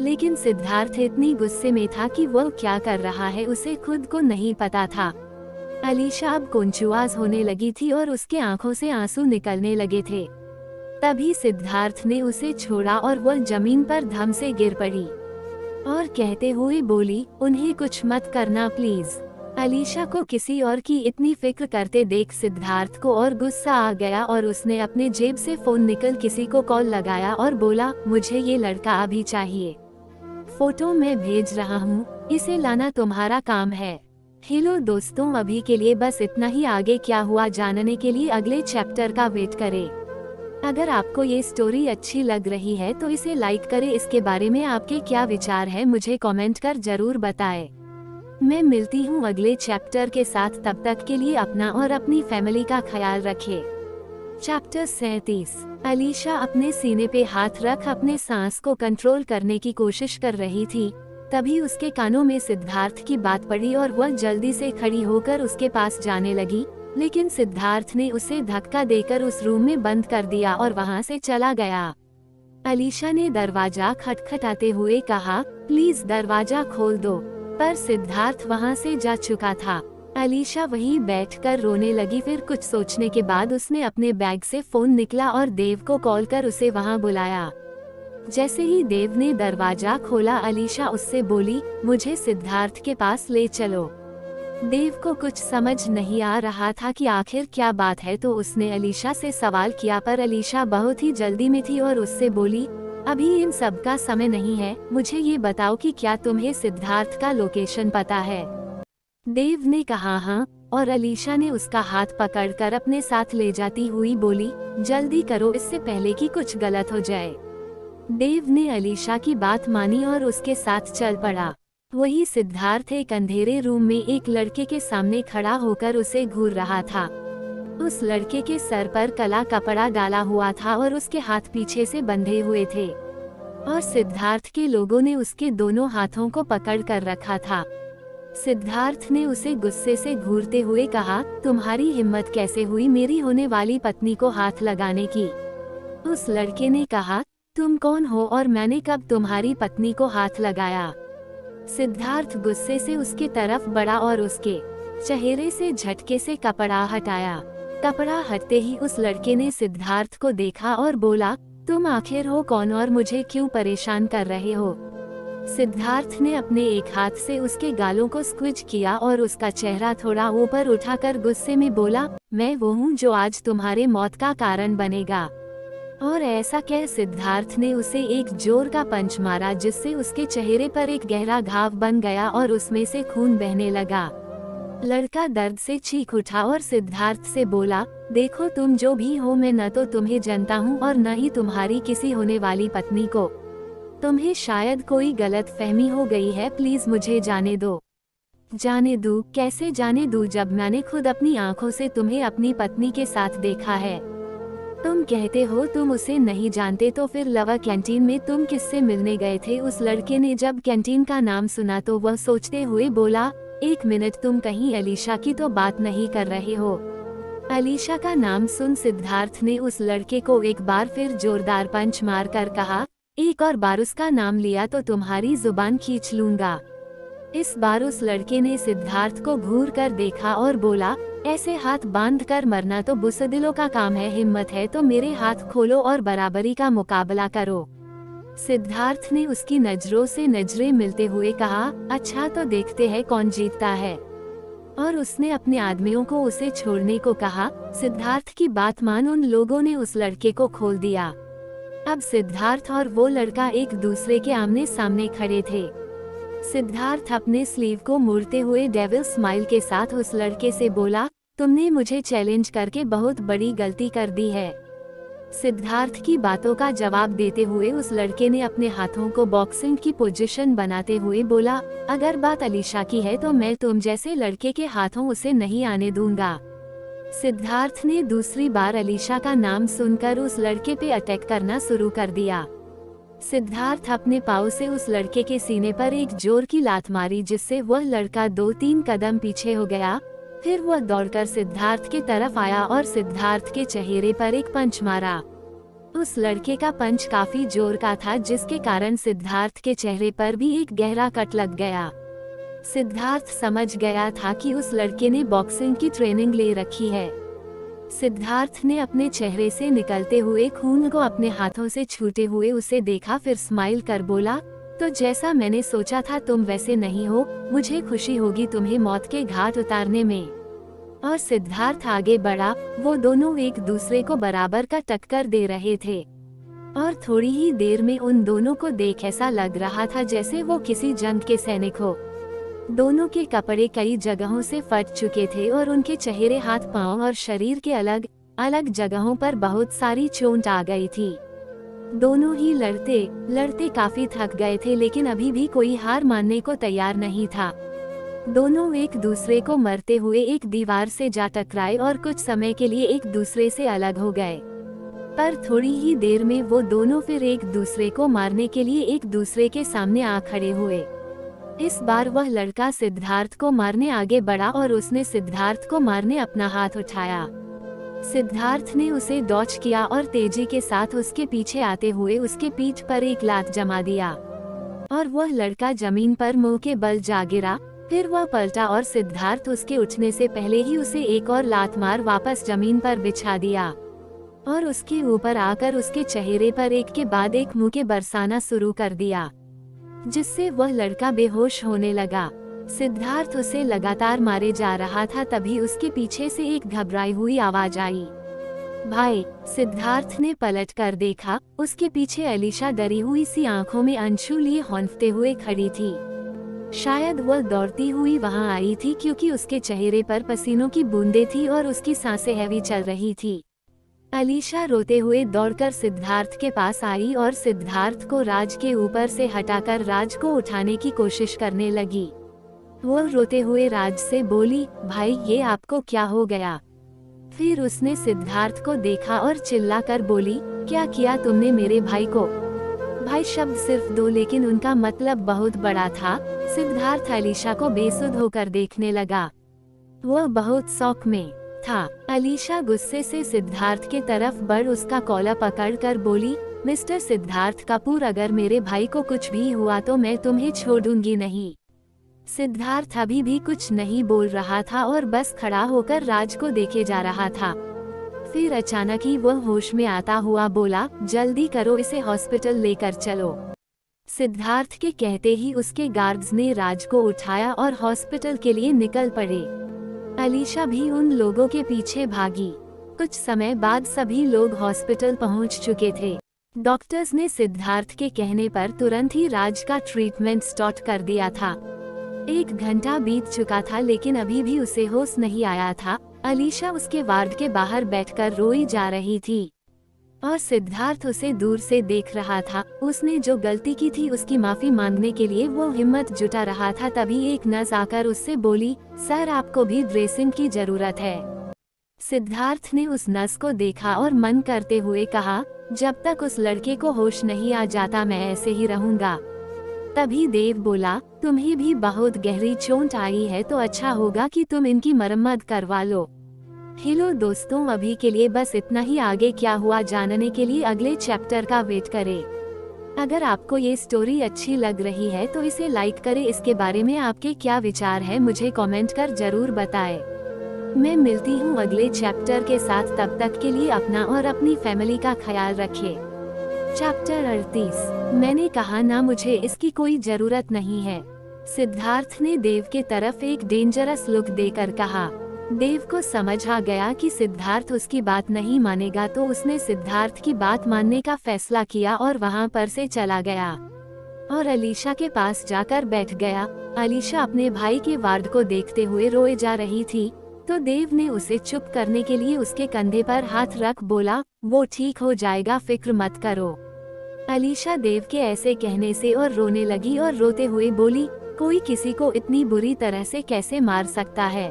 लेकिन सिद्धार्थ इतनी गुस्से में था कि वह क्या कर रहा है उसे खुद को नहीं पता था। अलीशा अब कुंचुआज होने लगी थी और उसके आंखों से आंसू निकलने लगे थे। तभी सिद्धार्थ ने उसे छोड़ा और वह जमीन पर धम से गिर पड़ी और कहते हुए बोली, उन्हें कुछ मत करना प्लीज। अलीशा को किसी और की इतनी फिक्र करते देख सिद्धार्थ को और गुस्सा आ गया और उसने अपने जेब से फोन निकल किसी को कॉल लगाया और बोला, मुझे ये लड़का अभी चाहिए। फोटो मैं भेज रहा हूँ, इसे लाना तुम्हारा काम है। हेलो दोस्तों, अभी के लिए बस इतना ही। आगे क्या हुआ जानने के लिए अगले चैप्टर का वेट करें। अगर आपको ये स्टोरी अच्छी लग रही है तो इसे लाइक करें। इसके बारे में आपके क्या विचार है मुझे कमेंट कर जरूर बताएं। मैं मिलती हूँ अगले चैप्टर के साथ, तब तक के लिए अपना और अपनी फैमिली का ख्याल रखें। चैप्टर 37। अलीशा अपने सीने पे हाथ रख अपने सांस को कंट्रोल करने की कोशिश कर रही थी। तभी उसके कानों में सिद्धार्थ की बात पड़ी और वह जल्दी से खड़ी होकर उसके पास जाने लगी, लेकिन सिद्धार्थ ने उसे धक्का देकर उस रूम में बंद कर दिया और वहां से चला गया। अलीशा ने दरवाजा खटखटाते हुए कहा, प्लीज दरवाजा खोल दो, पर सिद्धार्थ वहां से जा चुका था। अलीशा वहीं बैठकर रोने लगी। फिर कुछ सोचने के बाद उसने अपने बैग से फोन निकला और देव को कॉल कर उसे वहां बुलाया। जैसे ही देव ने दरवाजा खोला, अलीशा उससे बोली, मुझे सिद्धार्थ के पास ले चलो। देव को कुछ समझ नहीं आ रहा था कि आखिर क्या बात है, तो उसने अलीशा से सवाल किया, पर अलीशा बहुत ही जल्दी में थी और उससे बोली, अभी इन सब का समय नहीं है, मुझे ये बताओ कि क्या तुम्हें सिद्धार्थ का लोकेशन पता है। देव ने कहा हाँ, और अलीशा ने उसका हाथ पकड़कर अपने साथ ले जाती हुई बोली, जल्दी करो इससे पहले कि कुछ गलत हो जाए। देव ने अलीशा की बात मानी और उसके साथ चल पड़ा। वही सिद्धार्थ एक अंधेरे रूम में एक लड़के के सामने खड़ा होकर उसे घूर रहा था। उस लड़के के सर पर काला कपड़ा डाला हुआ था और उसके हाथ पीछे से बंधे हुए थे, और सिद्धार्थ के लोगों ने उसके दोनों हाथों को पकड़ कर रखा था। सिद्धार्थ ने उसे गुस्से से घूरते हुए कहा, तुम्हारी हिम्मत कैसे हुई मेरी होने वाली पत्नी को हाथ लगाने की। उस लड़के ने कहा, तुम कौन हो और मैंने कब तुम्हारी पत्नी को हाथ लगाया। सिद्धार्थ गुस्से से उसके तरफ बढ़ा और उसके चेहरे से झटके से कपड़ा हटाया। कपड़ा हटते ही उस लड़के ने सिद्धार्थ को देखा और बोला, तुम आखिर हो कौन और मुझे क्यों परेशान कर रहे हो। सिद्धार्थ ने अपने एक हाथ से उसके गालों को स्क्विच किया और उसका चेहरा थोड़ा ऊपर उठाकर गुस्से में बोला, मैं वो हूँ जो आज तुम्हारे मौत का कारण बनेगा। और ऐसा कह सिद्धार्थ ने उसे एक जोर का पंच मारा, जिससे उसके चेहरे पर एक गहरा घाव बन गया और उसमें से खून बहने लगा। लड़का दर्द से चीख उठा और सिद्धार्थ से बोला, देखो तुम जो भी हो, मैं न तो तुम्हें जानता हूँ और न ही तुम्हारी किसी होने वाली पत्नी को। तुम्हें शायद कोई गलत फहमी हो गई है, प्लीज मुझे जाने दो। जाने दूं? कैसे जाने दूं जब मैंने खुद अपनी आंखों से तुम्हें अपनी पत्नी के साथ देखा है। तुम कहते हो तुम उसे नहीं जानते, तो फिर लवा कैंटीन में तुम किससे मिलने गए थे। उस लड़के ने जब कैंटीन का नाम सुना तो वह सोचते हुए बोला, एक मिनट, तुम कहीं अलीशा की तो बात नहीं कर रहे हो। अलीशा का नाम सुन सिद्धार्थ ने उस लड़के को एक बार फिर जोरदार पंच मार कर कहा, एक और बार उसका नाम लिया तो तुम्हारी जुबान खींच लूंगा। इस बार उस लड़के ने सिद्धार्थ को घूर कर देखा और बोला, ऐसे हाथ बांध कर मरना तो बुज़दिलों का काम है, हिम्मत है तो मेरे हाथ खोलो और बराबरी का मुकाबला करो। सिद्धार्थ ने उसकी नजरों से नजरें मिलते हुए कहा, अच्छा तो देखते हैं कौन जीतता है। और उसने अपने आदमियों को उसे छोड़ने को कहा। सिद्धार्थ की बात मान उन लोगों ने उस लड़के को खोल दिया। अब सिद्धार्थ और वो लड़का एक दूसरे के आमने सामने खड़े थे। सिद्धार्थ अपने स्लीव को मोड़ते हुए डेविल स्माइल के साथ उस लड़के से बोला, तुमने मुझे चैलेंज करके बहुत बड़ी गलती कर दी है। सिद्धार्थ की बातों का जवाब देते हुए उस लड़के ने अपने हाथों को बॉक्सिंग की पोजीशन बनाते हुए बोला, अगर बात अलीशा की है तो मैं तुम जैसे लड़के के हाथों उसे नहीं आने दूंगा। सिद्धार्थ ने दूसरी बार अलीशा का नाम सुनकर उस लड़के पे अटैक करना शुरू कर दिया। सिद्धार्थ अपने पाँव से उस लड़के के सीने पर एक जोर की लात मारी, जिससे वह लड़का 2-3 कदम पीछे हो गया। फिर वह दौड़कर सिद्धार्थ की तरफ आया और सिद्धार्थ के चेहरे पर एक पंच मारा। उस लड़के का पंच काफी जोर का था, जिसके कारण सिद्धार्थ के चेहरे पर भी एक गहरा कट लग गया। सिद्धार्थ समझ गया था कि उस लड़के ने बॉक्सिंग की ट्रेनिंग ले रखी है। सिद्धार्थ ने अपने चेहरे से निकलते हुए खून को अपने हाथों से छूते हुए उसे देखा, फिर स्माइल कर बोला, तो जैसा मैंने सोचा था तुम वैसे नहीं हो, मुझे खुशी होगी तुम्हें मौत के घाट उतारने में। और सिद्धार्थ आगे बढ़ा। वो दोनों एक दूसरे को बराबर का टक्कर दे रहे थे और थोड़ी ही देर में उन दोनों को देख ऐसा लग रहा था जैसे वो किसी जंग के सैनिक हो। दोनों के कपड़े कई जगहों से फट चुके थे और उनके चेहरे, हाथ, पांव और शरीर के अलग अलग जगहों पर बहुत सारी चोट आ गई थी। दोनों ही लड़ते लड़ते काफी थक गए थे, लेकिन अभी भी कोई हार मानने को तैयार नहीं था। दोनों एक दूसरे को मरते हुए एक दीवार से जा टकराए और कुछ समय के लिए एक दूसरे से अलग हो गए। पर थोड़ी ही देर में वो दोनों फिर एक दूसरे को मारने के लिए एक दूसरे के सामने आ खड़े हुए। इस बार वह लड़का सिद्धार्थ को मारने आगे बढ़ा और उसने सिद्धार्थ को मारने अपना हाथ उठाया। सिद्धार्थ ने उसे डॉच किया और तेजी के साथ उसके पीछे आते हुए उसके पीठ पर एक लात जमा दिया और वह लड़का जमीन पर मुंह के बल जा गिरा। फिर वह पलटा और सिद्धार्थ उसके उठने से पहले ही उसे एक और लात मार वापस जमीन पर बिछा दिया और उसके ऊपर आकर उसके चेहरे पर एक के बाद एक मुक्के बरसाना शुरू कर दिया, जिससे वह लड़का बेहोश होने लगा। सिद्धार्थ उसे लगातार मारे जा रहा था, तभी उसके पीछे से एक घबराई हुई आवाज आई, भाई। सिद्धार्थ ने पलट कर देखा, उसके पीछे अलीशा डरी हुई सी आंखों में अंशु लिए हौंफते हुए खड़ी थी। शायद वह दौड़ती हुई वहां आई थी क्योंकि उसके चेहरे पर पसीनों की बूंदें थी और उसकी सांसें हैवी चल रही थी। अलीशा रोते हुए दौड़कर सिद्धार्थ के पास आई और सिद्धार्थ को राज के ऊपर से हटाकर राज को उठाने की कोशिश करने लगी। वो रोते हुए राज से बोली, भाई ये आपको क्या हो गया? फिर उसने सिद्धार्थ को देखा और चिल्लाकर बोली, क्या किया तुमने मेरे भाई को? भाई शब्द सिर्फ दो, लेकिन उनका मतलब बहुत बड़ा था। सिद्धार्थ अलीशा को बेसुध होकर देखने लगा। वह बहुत शौक में था। अलीशा गुस्से से सिद्धार्थ के तरफ बढ़ उसका कॉलर पकड़कर बोली, मिस्टर सिद्धार्थ कपूर, अगर मेरे भाई को कुछ भी हुआ तो मैं तुम्हें छोड़ूंगी नहीं। सिद्धार्थ अभी भी कुछ नहीं बोल रहा था और बस खड़ा होकर राज को देखे जा रहा था। फिर अचानक ही वह होश में आता हुआ बोला, जल्दी करो, इसे हॉस्पिटल लेकर चलो। सिद्धार्थ के कहते ही उसके गार्ड्स ने राज को उठाया और हॉस्पिटल के लिए निकल पड़े। अलीशा भी उन लोगों के पीछे भागी। कुछ समय बाद सभी लोग हॉस्पिटल पहुंच चुके थे। डॉक्टर्स ने सिद्धार्थ के कहने पर तुरंत ही राज का ट्रीटमेंट स्टार्ट कर दिया था। 1 घंटा बीत चुका था, लेकिन अभी भी उसे होश नहीं आया था। अलीशा उसके वार्ड के बाहर बैठकर रोई जा रही थी और सिद्धार्थ उसे दूर से देख रहा था। उसने जो गलती की थी उसकी माफी मांगने के लिए वो हिम्मत जुटा रहा था, तभी एक नर्स आकर उससे बोली, सर आपको भी ड्रेसिंग की जरूरत है। सिद्धार्थ ने उस नर्स को देखा और मन करते हुए कहा, जब तक उस लड़के को होश नहीं आ जाता मैं ऐसे ही रहूंगा। तभी देव बोला, तुम्हें भी बहुत गहरी चोट आई है तो अच्छा होगा कि तुम इनकी मरम्मत करवा लो। हेलो दोस्तों, अभी के लिए बस इतना ही। आगे क्या हुआ जानने के लिए अगले चैप्टर का वेट करें। अगर आपको ये स्टोरी अच्छी लग रही है तो इसे लाइक करें। इसके बारे में आपके क्या विचार है मुझे कमेंट कर जरूर बताएं। मैं मिलती हूँ अगले चैप्टर के साथ, तब तक के लिए अपना और अपनी फैमिली का ख्याल रखें। चैप्टर 38। मैंने कहा ना, मुझे इसकी कोई जरूरत नहीं है। सिद्धार्थ ने देव के तरफ एक डेंजरस लुक देकर कहा। देव को समझ आ गया कि सिद्धार्थ उसकी बात नहीं मानेगा, तो उसने सिद्धार्थ की बात मानने का फैसला किया और वहां पर से चला गया और अलीशा के पास जाकर बैठ गया। अलीशा अपने भाई के वार्ड को देखते हुए रोए जा रही थी, तो देव ने उसे चुप करने के लिए उसके कंधे पर हाथ रख बोला, वो ठीक हो जाएगा, फिक्र मत करो। अलीशा देव के ऐसे कहने से और रोने लगी और रोते हुए बोली, कोई किसी को इतनी बुरी तरह से कैसे मार सकता है?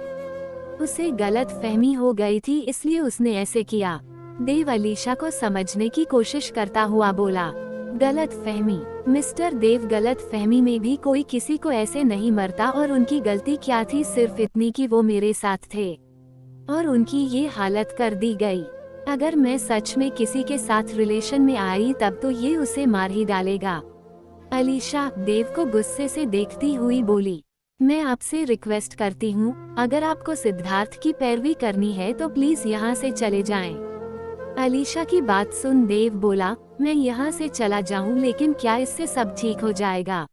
उसे गलत फहमी हो गई थी, इसलिए उसने ऐसे किया। देव अलीशा को समझने की कोशिश करता हुआ बोला, गलत फहमी? मिस्टर देव, गलत फहमी में भी कोई किसी को ऐसे नहीं मरता, और उनकी गलती क्या थी? सिर्फ इतनी कि वो मेरे साथ थे और उनकी ये हालत कर दी गई। अगर मैं सच में किसी के साथ रिलेशन में आई तब तो ये उसे मार ही डालेगा। अलीशा देव को गुस्से से देखती हुई बोली, मैं आपसे रिक्वेस्ट करती हूँ, अगर आपको सिद्धार्थ की पैरवी करनी है तो प्लीज यहाँ से चले जाएं। अलीशा की बात सुन देव बोला, मैं यहाँ से चला जाऊँ, लेकिन क्या इससे सब ठीक हो जाएगा?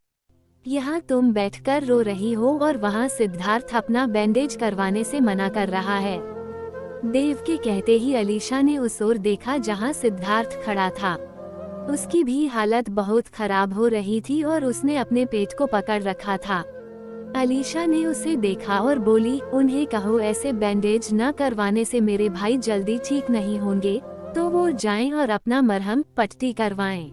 यहाँ तुम बैठकर रो रही हो और वहाँ सिद्धार्थ अपना बैंडेज करवाने से मना कर रहा है। देव के कहते ही अलीशा ने उस ओर देखा जहाँ सिद्धार्थ खड़ा था। उसकी भी हालत बहुत खराब हो रही थी और उसने अपने पेट को पकड़ रखा था। अलीशा ने उसे देखा और बोली, उन्हें कहो ऐसे बैंडेज न करवाने से मेरे भाई जल्दी ठीक नहीं होंगे, तो वो जाएं और अपना मरहम पट्टी करवाएं।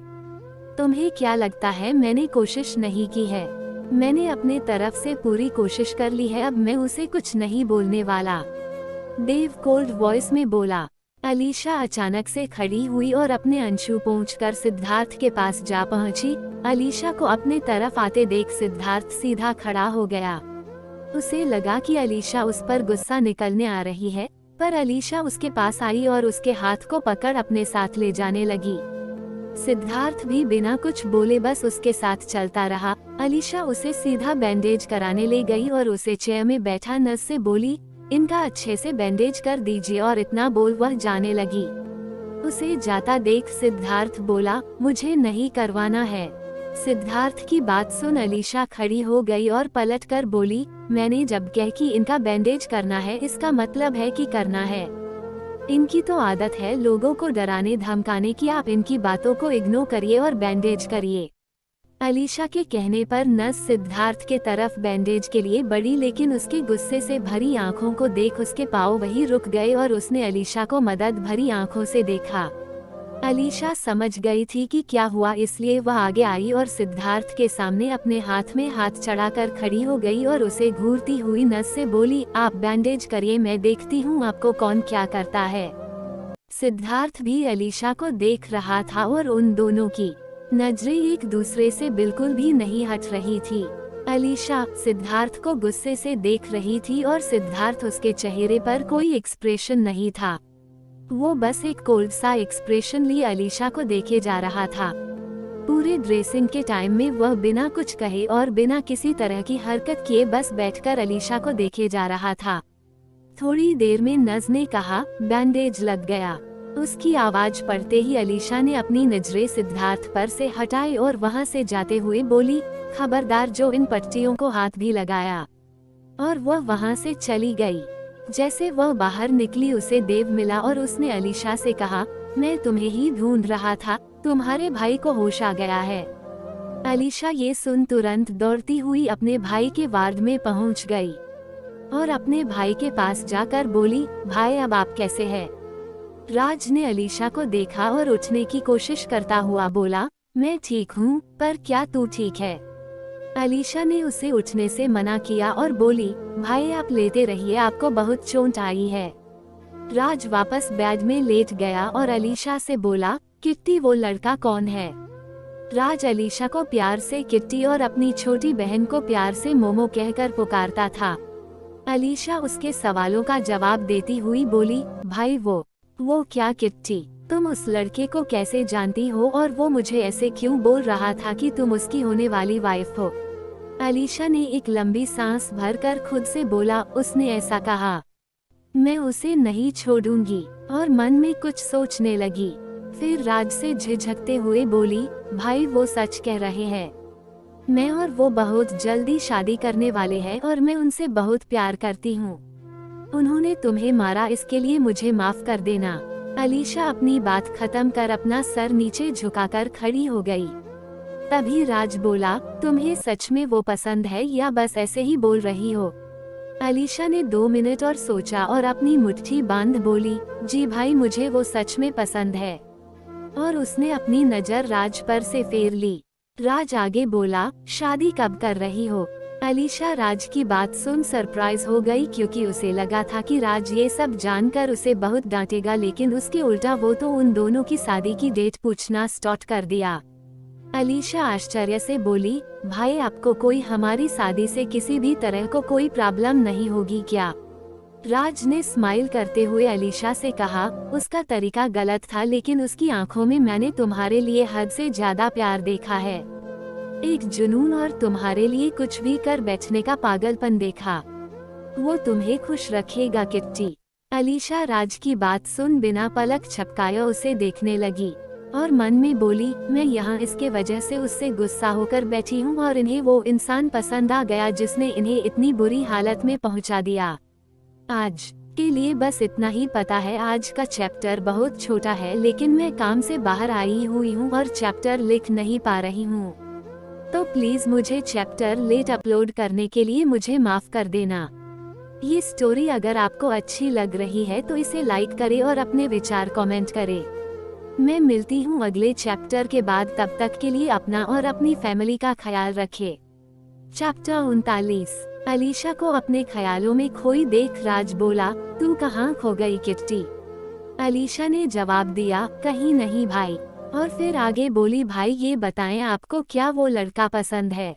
तुम्हें क्या लगता है मैंने कोशिश नहीं की है? मैंने अपने तरफ से पूरी कोशिश कर ली है, अब मैं उसे कुछ नहीं बोलने वाला। देव कोल्ड वॉइस में बोला। अलीशा अचानक से खड़ी हुई और अपने अंशु पोंछकर सिद्धार्थ के पास जा पहुंची। अलीशा को अपने तरफ आते देख सिद्धार्थ सीधा खड़ा हो गया। उसे लगा कि अलीशा उस पर गुस्सा निकलने आ रही है, पर अलीशा उसके पास आई और उसके हाथ को पकड़ अपने साथ ले जाने लगी। सिद्धार्थ भी बिना कुछ बोले बस उसके साथ चलता रहा। अलीशा उसे सीधा बैंडेज कराने ले गई और उसे चेयर में बैठा नर्स से बोली, इनका अच्छे से बैंडेज कर दीजिए, और इतना बोल वह जाने लगी। उसे जाता देख सिद्धार्थ बोला, मुझे नहीं करवाना है। सिद्धार्थ की बात सुन अलीशा खड़ी हो गई और पलट कर बोली, मैंने जब कह कि इनका बैंडेज करना है, इसका मतलब है कि करना है। इनकी तो आदत है लोगों को डराने धमकाने की, आप इनकी बातों को इग्नोर करिए और बैंडेज करिए। अलीशा के कहने पर नर्स सिद्धार्थ के तरफ बैंडेज के लिए बढ़ी, लेकिन उसके गुस्से से भरी आंखों को देख उसके पाँव वहीं रुक गए और उसने अलीशा को मदद भरी आंखों से देखा। अलीशा समझ गई थी कि क्या हुआ, इसलिए वह आगे आई और सिद्धार्थ के सामने अपने हाथ में हाथ चढ़ाकर खड़ी हो गई और उसे घूरती हुई नर्स से बोली, आप बैंडेज करिए, मैं देखती हूँ आपको कौन क्या करता है। सिद्धार्थ भी अलीशा को देख रहा था और उन दोनों की नजरें एक दूसरे से बिल्कुल भी नहीं हट रही थी। अलीशा सिद्धार्थ को गुस्से से देख रही थी और सिद्धार्थ उसके चेहरे पर कोई एक्सप्रेशन नहीं था। वो बस एक कोल्ड सा एक्सप्रेशन लिए अलीशा को देखे जा रहा था। पूरे ड्रेसिंग के टाइम में वह बिना कुछ कहे और बिना किसी तरह की हरकत किए बस बैठकर अलीशा को देखे जा रहा था। थोड़ी देर में नज ने कहा, बैंडेज लग गया। उसकी आवाज पड़ते ही अलीशा ने अपनी नजरें सिद्धार्थ पर से हटाई और वहां से जाते हुए बोली, खबरदार जो इन पट्टियों को हाथ भी लगाया। और वह वहां से चली गई। जैसे वह बाहर निकली उसे देव मिला और उसने अलीशा से कहा, मैं तुम्हें ही ढूंढ रहा था, तुम्हारे भाई को होश आ गया है। अलीशा ये सुन तुरंत दौड़ती हुई अपने भाई के वार्ड में पहुंच गई और अपने भाई के पास जाकर बोली, भाई अब आप कैसे हैं? राज ने अलीशा को देखा और उठने की कोशिश करता हुआ बोला, मैं ठीक हूँ, पर क्या तू ठीक है? अलीशा ने उसे उठने से मना किया और बोली, भाई आप लेटे रहिए, आपको बहुत चोट आई है। राज वापस बेड में लेट गया और अलीशा से बोला, किट्टी वो लड़का कौन है? राज अलीशा को प्यार से किट्टी और अपनी छोटी बहन को प्यार से मोमो कहकर पुकारता था। अलीशा उसके सवालों का जवाब देती हुई बोली, भाई वो क्या किट्टी? तुम उस लड़के को कैसे जानती हो और वो मुझे ऐसे क्यों बोल रहा था कि तुम उसकी होने वाली वाइफ हो? अलीशा ने एक लंबी सांस भरकर खुद से बोला, उसने ऐसा कहा, मैं उसे नहीं छोड़ूंगी, और मन में कुछ सोचने लगी। फिर राज से झिझकते हुए बोली, भाई वो सच कह रहे हैं, मैं और वो बहुत जल्दी शादी करने वाले हैं और मैं उनसे बहुत प्यार करती हूँ। उन्होंने तुम्हें मारा, इसके लिए मुझे माफ कर देना। अलीशा अपनी बात खत्म कर अपना सर नीचे झुकाकर खड़ी हो गई। तभी राज बोला, तुम्हें सच में वो पसंद है या बस ऐसे ही बोल रही हो? अलीशा ने 2 मिनट और सोचा और अपनी मुट्ठी बांध बोली, जी भाई मुझे वो सच में पसंद है। और उसने अपनी नजर राज पर से फेर ली। राज आगे बोला, शादी कब कर रही हो? अलीशा राज की बात सुन सरप्राइज हो गई, क्योंकि उसे लगा था कि राज ये सब जानकर उसे बहुत डांटेगा, लेकिन उसके उल्टा वो तो उन दोनों की शादी की डेट पूछना स्टार्ट कर दिया। अलीशा आश्चर्य से बोली, भाई आपको कोई हमारी शादी से किसी भी तरह को कोई प्रॉब्लम नहीं होगी क्या? राज ने स्माइल करते हुए अलीशा से कहा, उसका तरीका गलत था, लेकिन उसकी आंखों में मैंने तुम्हारे लिए हद से ज्यादा प्यार देखा है, एक जुनून और तुम्हारे लिए कुछ भी कर बैठने का पागलपन देखा। वो तुम्हें खुश रखेगा किट्टी। अलीशा राज की बात सुन बिना पलक झपकाए उसे देखने लगी और मन में बोली, मैं यहाँ इसके वजह से उससे गुस्सा होकर बैठी हूँ और इन्हें वो इंसान पसंद आ गया जिसने इन्हें इतनी बुरी हालत में पहुँचा दिया। आज के लिए बस इतना ही पता है। आज का चैप्टर बहुत छोटा है, लेकिन मैं काम से बाहर आई हुई हूँ और चैप्टर लिख नहीं पा रही हूँ। तो प्लीज मुझे चैप्टर लेट अपलोड करने के लिए मुझे माफ कर देना। ये स्टोरी अगर आपको अच्छी लग रही है तो इसे लाइक करें और अपने विचार कमेंट करें। मैं मिलती हूँ अगले चैप्टर के बाद, तब तक के लिए अपना और अपनी फैमिली का ख्याल रखें। चैप्टर 39। अलीशा को अपने ख्यालों में खोई देख राज बोला, तू कहाँ खो गई किट्टी? अलीशा ने जवाब दिया, कहीं नहीं भाई। और फिर आगे बोली, भाई ये बताएं आपको क्या वो लड़का पसंद है?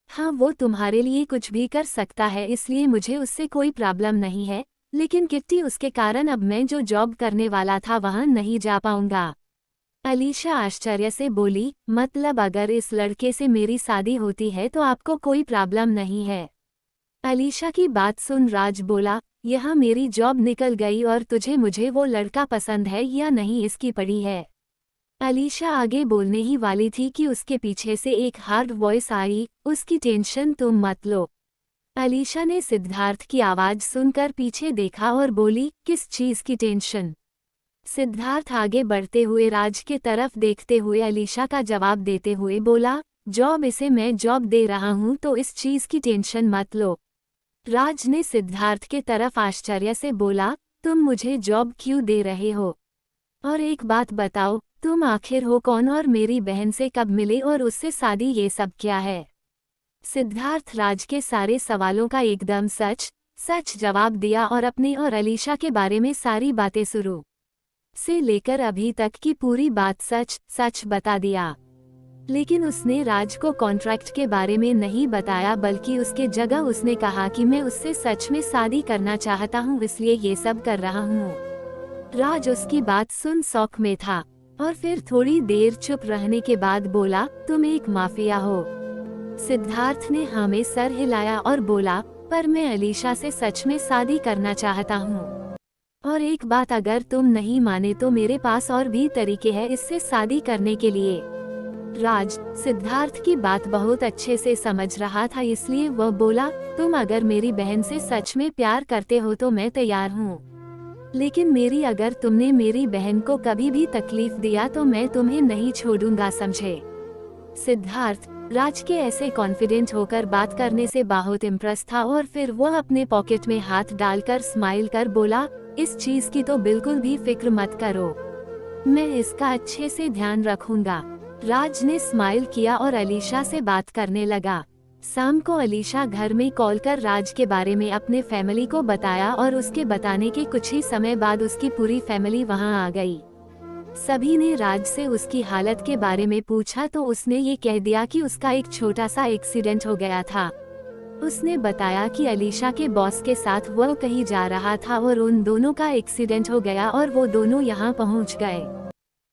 हाँ, वो तुम्हारे लिए कुछ भी कर सकता है, इसलिए मुझे उससे कोई प्रॉब्लम नहीं है, लेकिन किट्टी उसके कारण अब मैं जो जॉब करने वाला था वहाँ नहीं जा पाऊंगा। अलीशा आश्चर्य से बोली, मतलब अगर इस लड़के से मेरी शादी होती है तो आपको कोई प्रॉब्लम नहीं है? अलीशा की बात सुन राज बोला, यह मेरी जॉब निकल गई और तुझे मुझे वो लड़का पसंद है या नहीं इसकी पड़ी है। अलीशा आगे बोलने ही वाली थी कि उसके पीछे से एक हार्ड वॉइस आई, उसकी टेंशन तुम मत लो। अलीशा ने सिद्धार्थ की आवाज सुनकर पीछे देखा और बोली, किस चीज की टेंशन? सिद्धार्थ आगे बढ़ते हुए राज के तरफ देखते हुए अलीशा का जवाब देते हुए बोला, जॉब इसे मैं जॉब दे रहा हूँ तो इस चीज की टेंशन मत लो। राज ने सिद्धार्थ के तरफ आश्चर्य से बोला, तुम मुझे जॉब क्यों दे रहे हो? और एक बात बताओ, तुम आखिर हो कौन और मेरी बहन से कब मिले और उससे शादी, ये सब क्या है? सिद्धार्थ राज के सारे सवालों का एकदम सच सच जवाब दिया और अपने और अलीशा के बारे में सारी बातें शुरू से लेकर अभी तक की पूरी बात सच सच बता दिया। लेकिन उसने राज को कॉन्ट्रैक्ट के बारे में नहीं बताया, बल्कि उसके जगह उसने कहा कि मैं उससे सच में शादी करना चाहता हूँ, इसलिए ये सब कर रहा हूँ। राज उसकी बात सुन शौक में था और फिर थोड़ी देर चुप रहने के बाद बोला, तुम एक माफिया हो। सिद्धार्थ ने हाँ में सर हिलाया और बोला, पर मैं अलीशा से सच में शादी करना चाहता हूँ। और एक बात अगर तुम नहीं माने तो मेरे पास और भी तरीके हैं इससे शादी करने के लिए। राज सिद्धार्थ की बात बहुत अच्छे से समझ रहा था, इसलिए वह बोला, तुम अगर मेरी बहन से सच में प्यार करते हो तो मैं तैयार हूँ, लेकिन मेरी अगर तुमने मेरी बहन को कभी भी तकलीफ दिया तो मैं तुम्हें नहीं छोड़ूंगा, समझे? सिद्धार्थ राज के ऐसे कॉन्फिडेंट होकर बात करने से बहुत इम्प्रेस था और फिर वह अपने पॉकेट में हाथ डालकर स्माइल कर बोला, इस चीज की तो बिल्कुल भी फिक्र मत करो, मैं इसका अच्छे से ध्यान रखूंगा। राज ने स्माइल किया और अलीशा से बात करने लगा। शाम को अलीशा घर में कॉल कर राज के बारे में अपने फैमिली को बताया और उसके बताने के कुछ ही समय बाद उसकी पूरी फैमिली वहां आ गई। सभी ने राज से उसकी हालत के बारे में पूछा तो उसने ये कह दिया कि उसका एक छोटा सा एक्सीडेंट हो गया था। उसने बताया कि अलीशा के बॉस के साथ वह कहीं जा रहा था और उन दोनों का एक्सीडेंट हो गया और वो दोनों यहाँ पहुँच गए।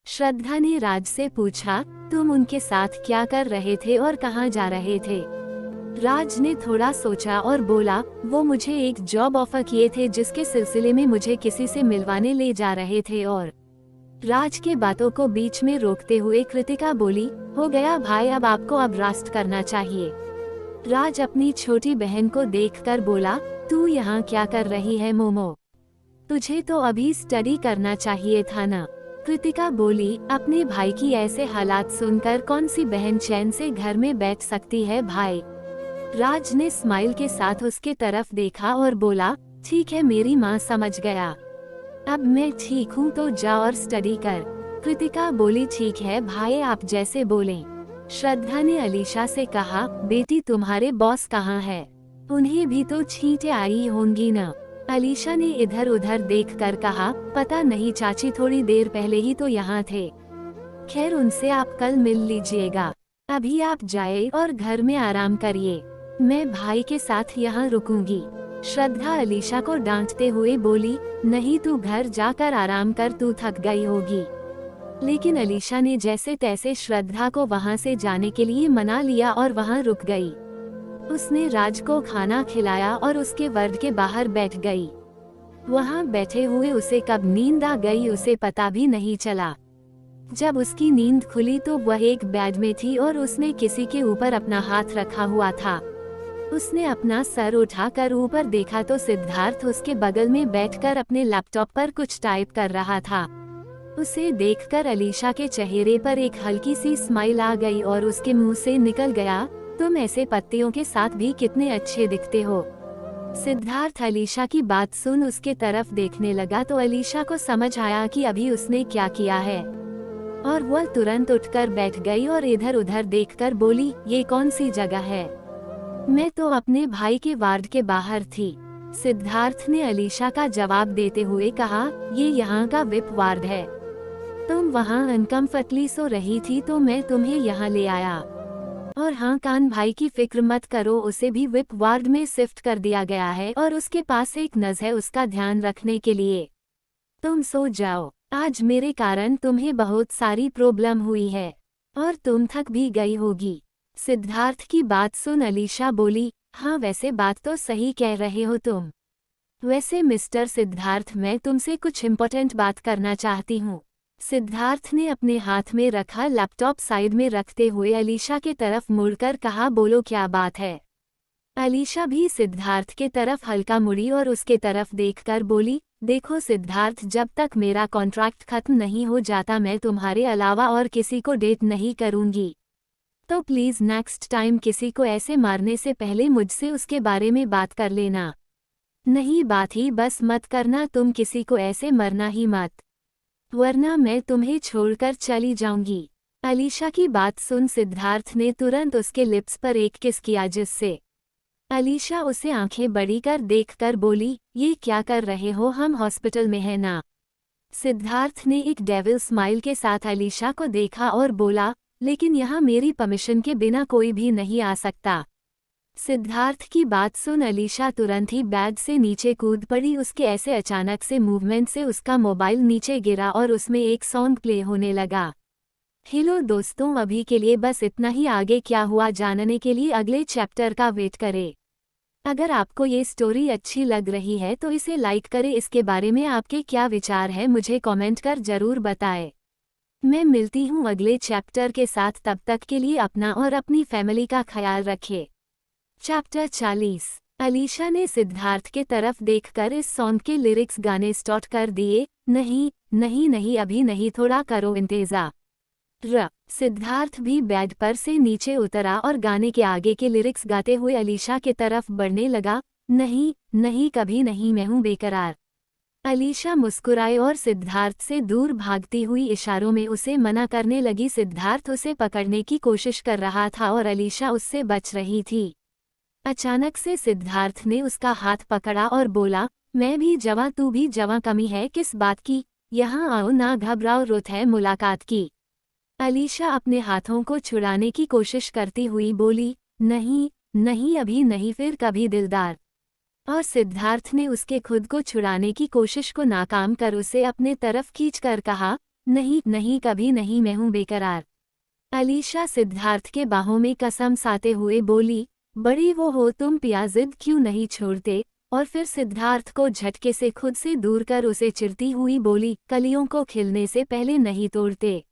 श्रद्धा ने राज से पूछा, तुम उनके साथ क्या कर रहे थे और कहाँ जा रहे थे? राज ने थोड़ा सोचा और बोला, वो मुझे एक जॉब ऑफर किए थे जिसके सिलसिले में मुझे किसी से मिलवाने ले जा रहे थे। और राज के बातों को बीच में रोकते हुए कृतिका बोली, हो गया भाई, अब आपको अब रेस्ट करना चाहिए। राज अपनी छोटी बहन को देखकर बोला, तू यहाँ क्या कर रही है मोमो? तुझे तो अभी स्टडी करना चाहिए था ना। कृतिका बोली, अपने भाई की ऐसे हालात सुनकर कौन सी बहन चैन से घर में बैठ सकती है भाई? राज ने स्माइल के साथ उसके तरफ देखा और बोला, ठीक है मेरी माँ, समझ गया, अब मैं ठीक हूँ तो जा और स्टडी कर। कृतिका बोली, ठीक है भाई, आप जैसे बोलें। श्रद्धा ने अलीशा से कहा, बेटी तुम्हारे बॉस कहाँ है? उन्हें भी तो छींटे आई होंगी ना। अलीशा ने इधर उधर देखकर कहा, पता नहीं चाची, थोड़ी देर पहले ही तो यहाँ थे। खैर उनसे आप कल मिल लीजिएगा, अभी आप जाए और घर में आराम करिए, मैं भाई के साथ यहाँ रुकूंगी। श्रद्धा अलीशा को डांटते हुए बोली, नहीं तू घर जाकर आराम कर, तू थक गई होगी। लेकिन अलीशा ने जैसे तैसे श्रद्धा को वहाँ से जाने के लिए मना लिया और वहाँ रुक गई। उसने राज को खाना खिलाया और उसके वर्ग के बाहर बैठ गई। वहाँ बैठे हुए उसे कब नींद आ गई उसे पता भी नहीं चला। जब उसकी नींद खुली तो वह एक बेड में थी और उसने किसी के ऊपर अपना हाथ रखा हुआ था। उसने अपना सर उठाकर ऊपर देखा तो सिद्धार्थ उसके बगल में बैठकर अपने लैपटॉप पर कुछ टाइप कर रहा था। उसे देखकर अलीशा के चेहरे पर एक हल्की सी स्माइल आ गई और उसके मुंह से निकल गया, तुम ऐसे पत्तियों के साथ भी कितने अच्छे दिखते हो। सिद्धार्थ अलीशा की बात सुन उसके तरफ देखने लगा तो अलीशा को समझ आया कि अभी उसने क्या किया है, और वह तुरंत उठकर बैठ गई और इधर उधर देखकर बोली, ये कौन सी जगह है? मैं तो अपने भाई के वार्ड के बाहर थी। सिद्धार्थ ने अलीशा का जवाब देते हुए कहा, ये यहाँ का विप वार्ड है। तुम वहाँ अनकम्फर्टली सो रही थी तो मैं तुम्हें यहाँ ले आया। और हाँ कान भाई की फिक्र मत करो, उसे भी विप वार्ड में शिफ्ट कर दिया गया है और उसके पास एक नर्स है उसका ध्यान रखने के लिए। तुम सो जाओ, आज मेरे कारण तुम्हें बहुत सारी प्रॉब्लम हुई है और तुम थक भी गई होगी। सिद्धार्थ की बात सुन अलीशा बोली, हाँ वैसे बात तो सही कह रहे हो तुम। वैसे मिस्टर सिद्धार्थ, मैं तुमसे कुछ इम्पोर्टेंट बात करना चाहती हूँ। सिद्धार्थ ने अपने हाथ में रखा लैपटॉप साइड में रखते हुए अलीशा के तरफ मुड़कर कहा, बोलो क्या बात है। अलीशा भी सिद्धार्थ के तरफ हल्का मुड़ी और उसके तरफ देखकर बोली, देखो सिद्धार्थ, जब तक मेरा कॉन्ट्रैक्ट खत्म नहीं हो जाता मैं तुम्हारे अलावा और किसी को डेट नहीं करूंगी। तो प्लीज नेक्स्ट टाइम किसी को ऐसे मारने से पहले मुझसे उसके बारे में बात कर लेना। नहीं बात ही बस मत करना, तुम किसी को ऐसे मरना ही मत, वरना मैं तुम्हें छोड़कर चली जाऊंगी। अलीशा की बात सुन सिद्धार्थ ने तुरंत उसके लिप्स पर एक किस किया, जिससे अलीशा उसे आंखें बड़ी कर देखकर बोली, ये क्या कर रहे हो, हम हॉस्पिटल में है ना। सिद्धार्थ ने एक डेविल स्माइल के साथ अलीशा को देखा और बोला, लेकिन यहाँ मेरी परमिशन के बिना कोई भी नहीं आ सकता। सिद्धार्थ की बात सुन अलीशा तुरंत ही बेड से नीचे कूद पड़ी। उसके ऐसे अचानक से मूवमेंट से उसका मोबाइल नीचे गिरा और उसमें एक सॉन्ग प्ले होने लगा। हेलो दोस्तों, अभी के लिए बस इतना ही। आगे क्या हुआ जानने के लिए अगले चैप्टर का वेट करें। अगर आपको ये स्टोरी अच्छी लग रही है तो इसे लाइक करें। इसके बारे में आपके क्या विचार है मुझे कमेंट कर जरूर बताएं। मैं मिलती हूँ अगले चैप्टर के साथ, तब तक के लिए अपना और अपनी फैमिली का ख्याल रखें। चैप्टर 40। अलीशा ने सिद्धार्थ के तरफ देखकर इस सॉन्ग के लिरिक्स गाने स्टार्ट कर दिए। नहीं नहीं नहीं, अभी नहीं, थोड़ा करो इंतजार। सिद्धार्थ भी बेड पर से नीचे उतरा और गाने के आगे के लिरिक्स गाते हुए अलीशा के तरफ बढ़ने लगा। नहीं नहीं, कभी नहीं, मैं हूँ बेकरार। अलीशा मुस्कुराए और सिद्धार्थ से दूर भागती हुई इशारों में उसे मना करने लगी। सिद्धार्थ उसे पकड़ने की कोशिश कर रहा था और अलीशा उससे बच रही थी। अचानक से सिद्धार्थ ने उसका हाथ पकड़ा और बोला, मैं भी जवां, तू भी जवां, कमी है किस बात की, यहाँ आओ ना घबराओ, रुत है मुलाकात की। अलीशा अपने हाथों को छुड़ाने की कोशिश करती हुई बोली, नहीं नहीं, अभी नहीं, फिर कभी दिलदार। और सिद्धार्थ ने उसके खुद को छुड़ाने की कोशिश को नाकाम कर उसे अपने तरफ खींचकर कहा, नहीं नहीं, कभी नहीं, मैं हूँ बेकरार। अलीशा सिद्धार्थ के बाहों में कसम साते हुए बोली, बड़ी वो हो तुम, पिया जिद क्यों नहीं छोड़ते। और फिर सिद्धार्थ को झटके से खुद से दूर कर उसे चिढ़ती हुई बोली, कलियों को खिलने से पहले नहीं तोड़ते।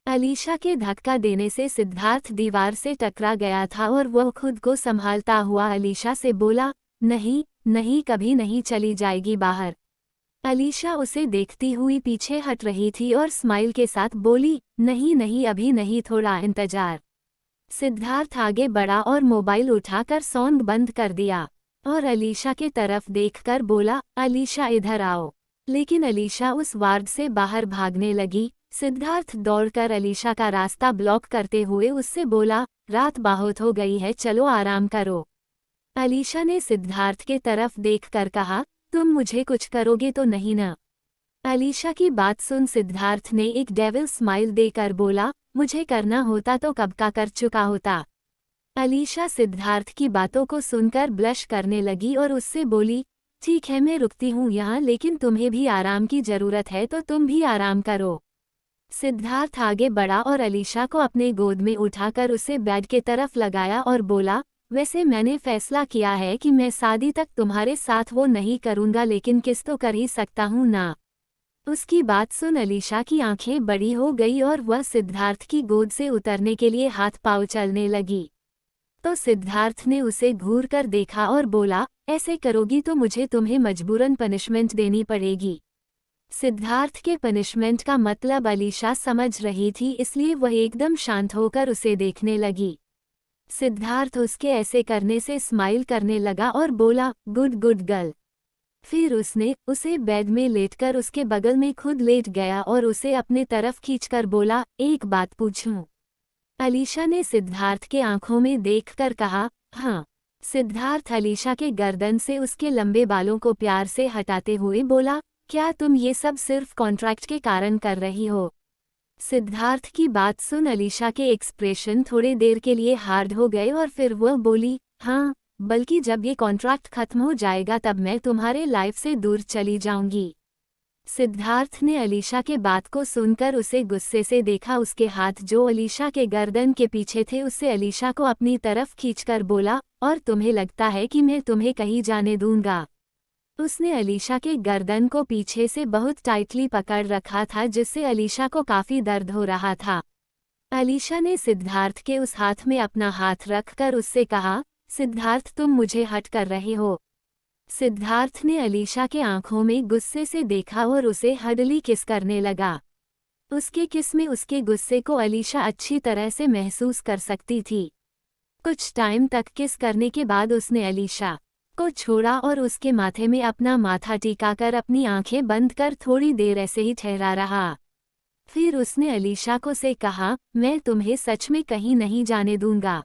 अलीशा के धक्का देने से सिद्धार्थ दीवार से टकरा गया था और वह खुद को संभालता हुआ अलीशा से बोला, नहीं नहीं, कभी नहीं, चली जाएगी बाहर। अलीशा उसे देखती हुई पीछे हट रही थी और स्माइल के साथ बोली, नहीं नहीं, अभी नहीं, थोड़ा इंतजार। सिद्धार्थ आगे बढ़ा और मोबाइल उठाकर सॉन्ग बंद कर दिया और अलीशा के तरफ देखकर बोला, अलीशा इधर आओ। लेकिन अलीशा उस वार्ड से बाहर भागने लगी। सिद्धार्थ दौड़कर अलीशा का रास्ता ब्लॉक करते हुए उससे बोला, रात बहुत हो गई है, चलो आराम करो। अलीशा ने सिद्धार्थ के तरफ देखकर कहा, तुम मुझे कुछ करोगे तो नहीं ना। अलीशा की बात सुन सिद्धार्थ ने एक डेविल स्माइल देकर बोला, मुझे करना होता तो कब का कर चुका होता। अलीशा सिद्धार्थ की बातों को सुनकर ब्लश करने लगी और उससे बोली, ठीक है, मैं रुकती हूँ यहाँ, लेकिन तुम्हें भी आराम की जरूरत है तो तुम भी आराम करो। सिद्धार्थ आगे बढ़ा और अलीशा को अपने गोद में उठाकर उसे बेड के तरफ लगाया और बोला, वैसे मैंने फैसला किया है कि मैं शादी तक तुम्हारे साथ वो नहीं करूँगा, लेकिन किस तो कर ही सकता हूँ ना। उसकी बात सुन अलीशा की आंखें बड़ी हो गई और वह सिद्धार्थ की गोद से उतरने के लिए हाथ पाँव चलने लगी। तो सिद्धार्थ ने उसे घूर कर देखा और बोला, ऐसे करोगी तो मुझे तुम्हें मजबूरन पनिशमेंट देनी पड़ेगी। सिद्धार्थ के पनिशमेंट का मतलब अलीशा समझ रही थी, इसलिए वह एकदम शांत होकर उसे देखने लगी। सिद्धार्थ उसके ऐसे करने से स्माइल करने लगा और बोला, गुड गुड गर्ल। फिर उसने उसे बेड में लेटकर उसके बगल में खुद लेट गया और उसे अपने तरफ खींचकर बोला, एक बात पूछूं? अलीशा ने सिद्धार्थ के आंखों में देखकर कहा, हाँ। सिद्धार्थ अलीशा के गर्दन से उसके लंबे बालों को प्यार से हटाते हुए बोला, क्या तुम ये सब सिर्फ कॉन्ट्रैक्ट के कारण कर रही हो? सिद्धार्थ की बात सुन अलीशा के एक्सप्रेशन थोड़े देर के लिए हार्ड हो गए और फिर वह बोली, हाँ, बल्कि जब ये कॉन्ट्रैक्ट खत्म हो जाएगा तब मैं तुम्हारे लाइफ से दूर चली जाऊंगी। सिद्धार्थ ने अलीशा के बात को सुनकर उसे गुस्से से देखा। उसके हाथ जो अलीशा के गर्दन के पीछे थे उससे अलीशा को अपनी तरफ खींचकर बोला, और तुम्हें लगता है कि मैं तुम्हें कहीं जाने दूंगा? उसने अलीशा के गर्दन को पीछे से बहुत टाइटली पकड़ रखा था, जिससे अलीशा को काफी दर्द हो रहा था। अलीशा ने सिद्धार्थ के उस हाथ में अपना हाथ रखकर उससे कहा, सिद्धार्थ तुम मुझे हट कर रहे हो। सिद्धार्थ ने अलीशा के आंखों में गुस्से से देखा और उसे हडली किस करने लगा। उसके किस में उसके गुस्से को अलीशा अच्छी तरह से महसूस कर सकती थी। कुछ टाइम तक किस करने के बाद उसने अलीशा को छोड़ा और उसके माथे में अपना माथा टिकाकर अपनी आंखें बंद कर थोड़ी देर ऐसे ही ठहरा रहा। फिर उसने अलीशा को से कहा, मैं तुम्हें सच में कहीं नहीं जाने दूंगा।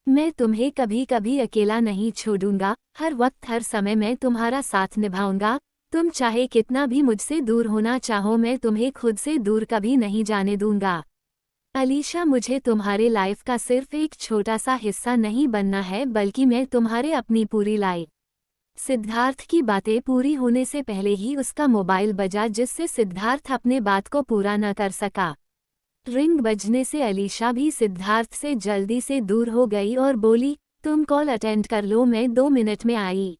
मैं तुम्हें कभी कभी अकेला नहीं छोड़ूंगा। हर वक्त हर समय मैं तुम्हारा साथ निभाऊंगा। तुम चाहे कितना भी मुझसे दूर होना चाहो, मैं तुम्हें खुद से दूर कभी नहीं जाने दूंगा। अलीशा, मुझे तुम्हारे लाइफ का सिर्फ एक छोटा सा हिस्सा नहीं बनना है, बल्कि मैं तुम्हारे अपनी पूरी लाइफ। सिद्धार्थ की बातें पूरी होने से पहले ही उसका मोबाइल बजा, जिससे सिद्धार्थ अपने बात को पूरा न कर सका। रिंग बजने से अलीशा भी सिद्धार्थ से जल्दी से दूर हो गई और बोली, तुम कॉल अटेंड कर लो, मैं 2 मिनट में आई।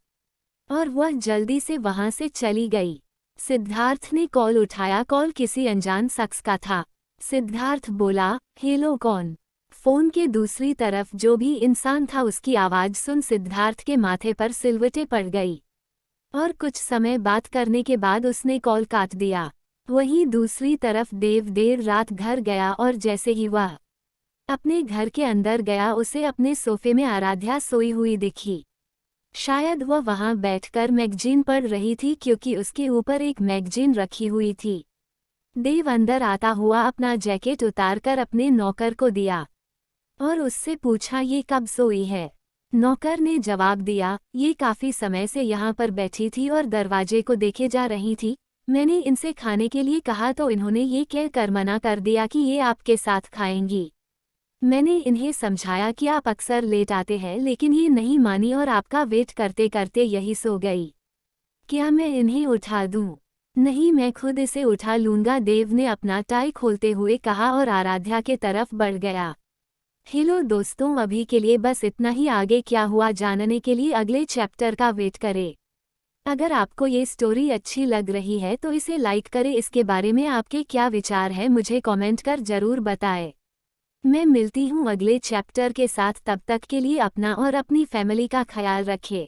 और वह जल्दी से वहां से चली गई। सिद्धार्थ ने कॉल उठाया। कॉल किसी अनजान शख्स का था। सिद्धार्थ बोला, हेलो कौन? फोन के दूसरी तरफ जो भी इंसान था उसकी आवाज सुन सिद्धार्थ के माथे पर सिलवटें पड़ गई और कुछ समय बात करने के बाद उसने कॉल काट दिया। वहीं दूसरी तरफ देव देर रात घर गया और जैसे ही वह अपने घर के अंदर गया उसे अपने सोफे में आराध्या सोई हुई दिखी। शायद वह वहां बैठकर मैगजीन पढ़ रही थी, क्योंकि उसके ऊपर एक मैगजीन रखी हुई थी। देव अंदर आता हुआ अपना जैकेट उतारकर अपने नौकर को दिया और उससे पूछा, ये कब सोई है? नौकर ने जवाब दिया, ये काफी समय से यहाँ पर बैठी थी और दरवाजे को देखे जा रही थी। मैंने इनसे खाने के लिए कहा तो इन्होंने ये कहकर मना कर दिया कि ये आपके साथ खाएंगी। मैंने इन्हें समझाया कि आप अक्सर लेट आते हैं, लेकिन ये नहीं मानी और आपका वेट करते करते यही सो गई। क्या मैं इन्हें उठा दूं? नहीं, मैं खुद इसे उठा लूंगा, देव ने अपना टाई खोलते हुए कहा और आराध्या के तरफ बढ़ गया। हेलो दोस्तों, अभी के लिए बस इतना ही। आगे क्या हुआ जानने के लिए अगले चैप्टर का वेट करें। अगर आपको ये स्टोरी अच्छी लग रही है तो इसे लाइक करें। इसके बारे में आपके क्या विचार है मुझे कमेंट कर जरूर बताएं। मैं मिलती हूँ अगले चैप्टर के साथ, तब तक के लिए अपना और अपनी फैमिली का ख्याल रखें।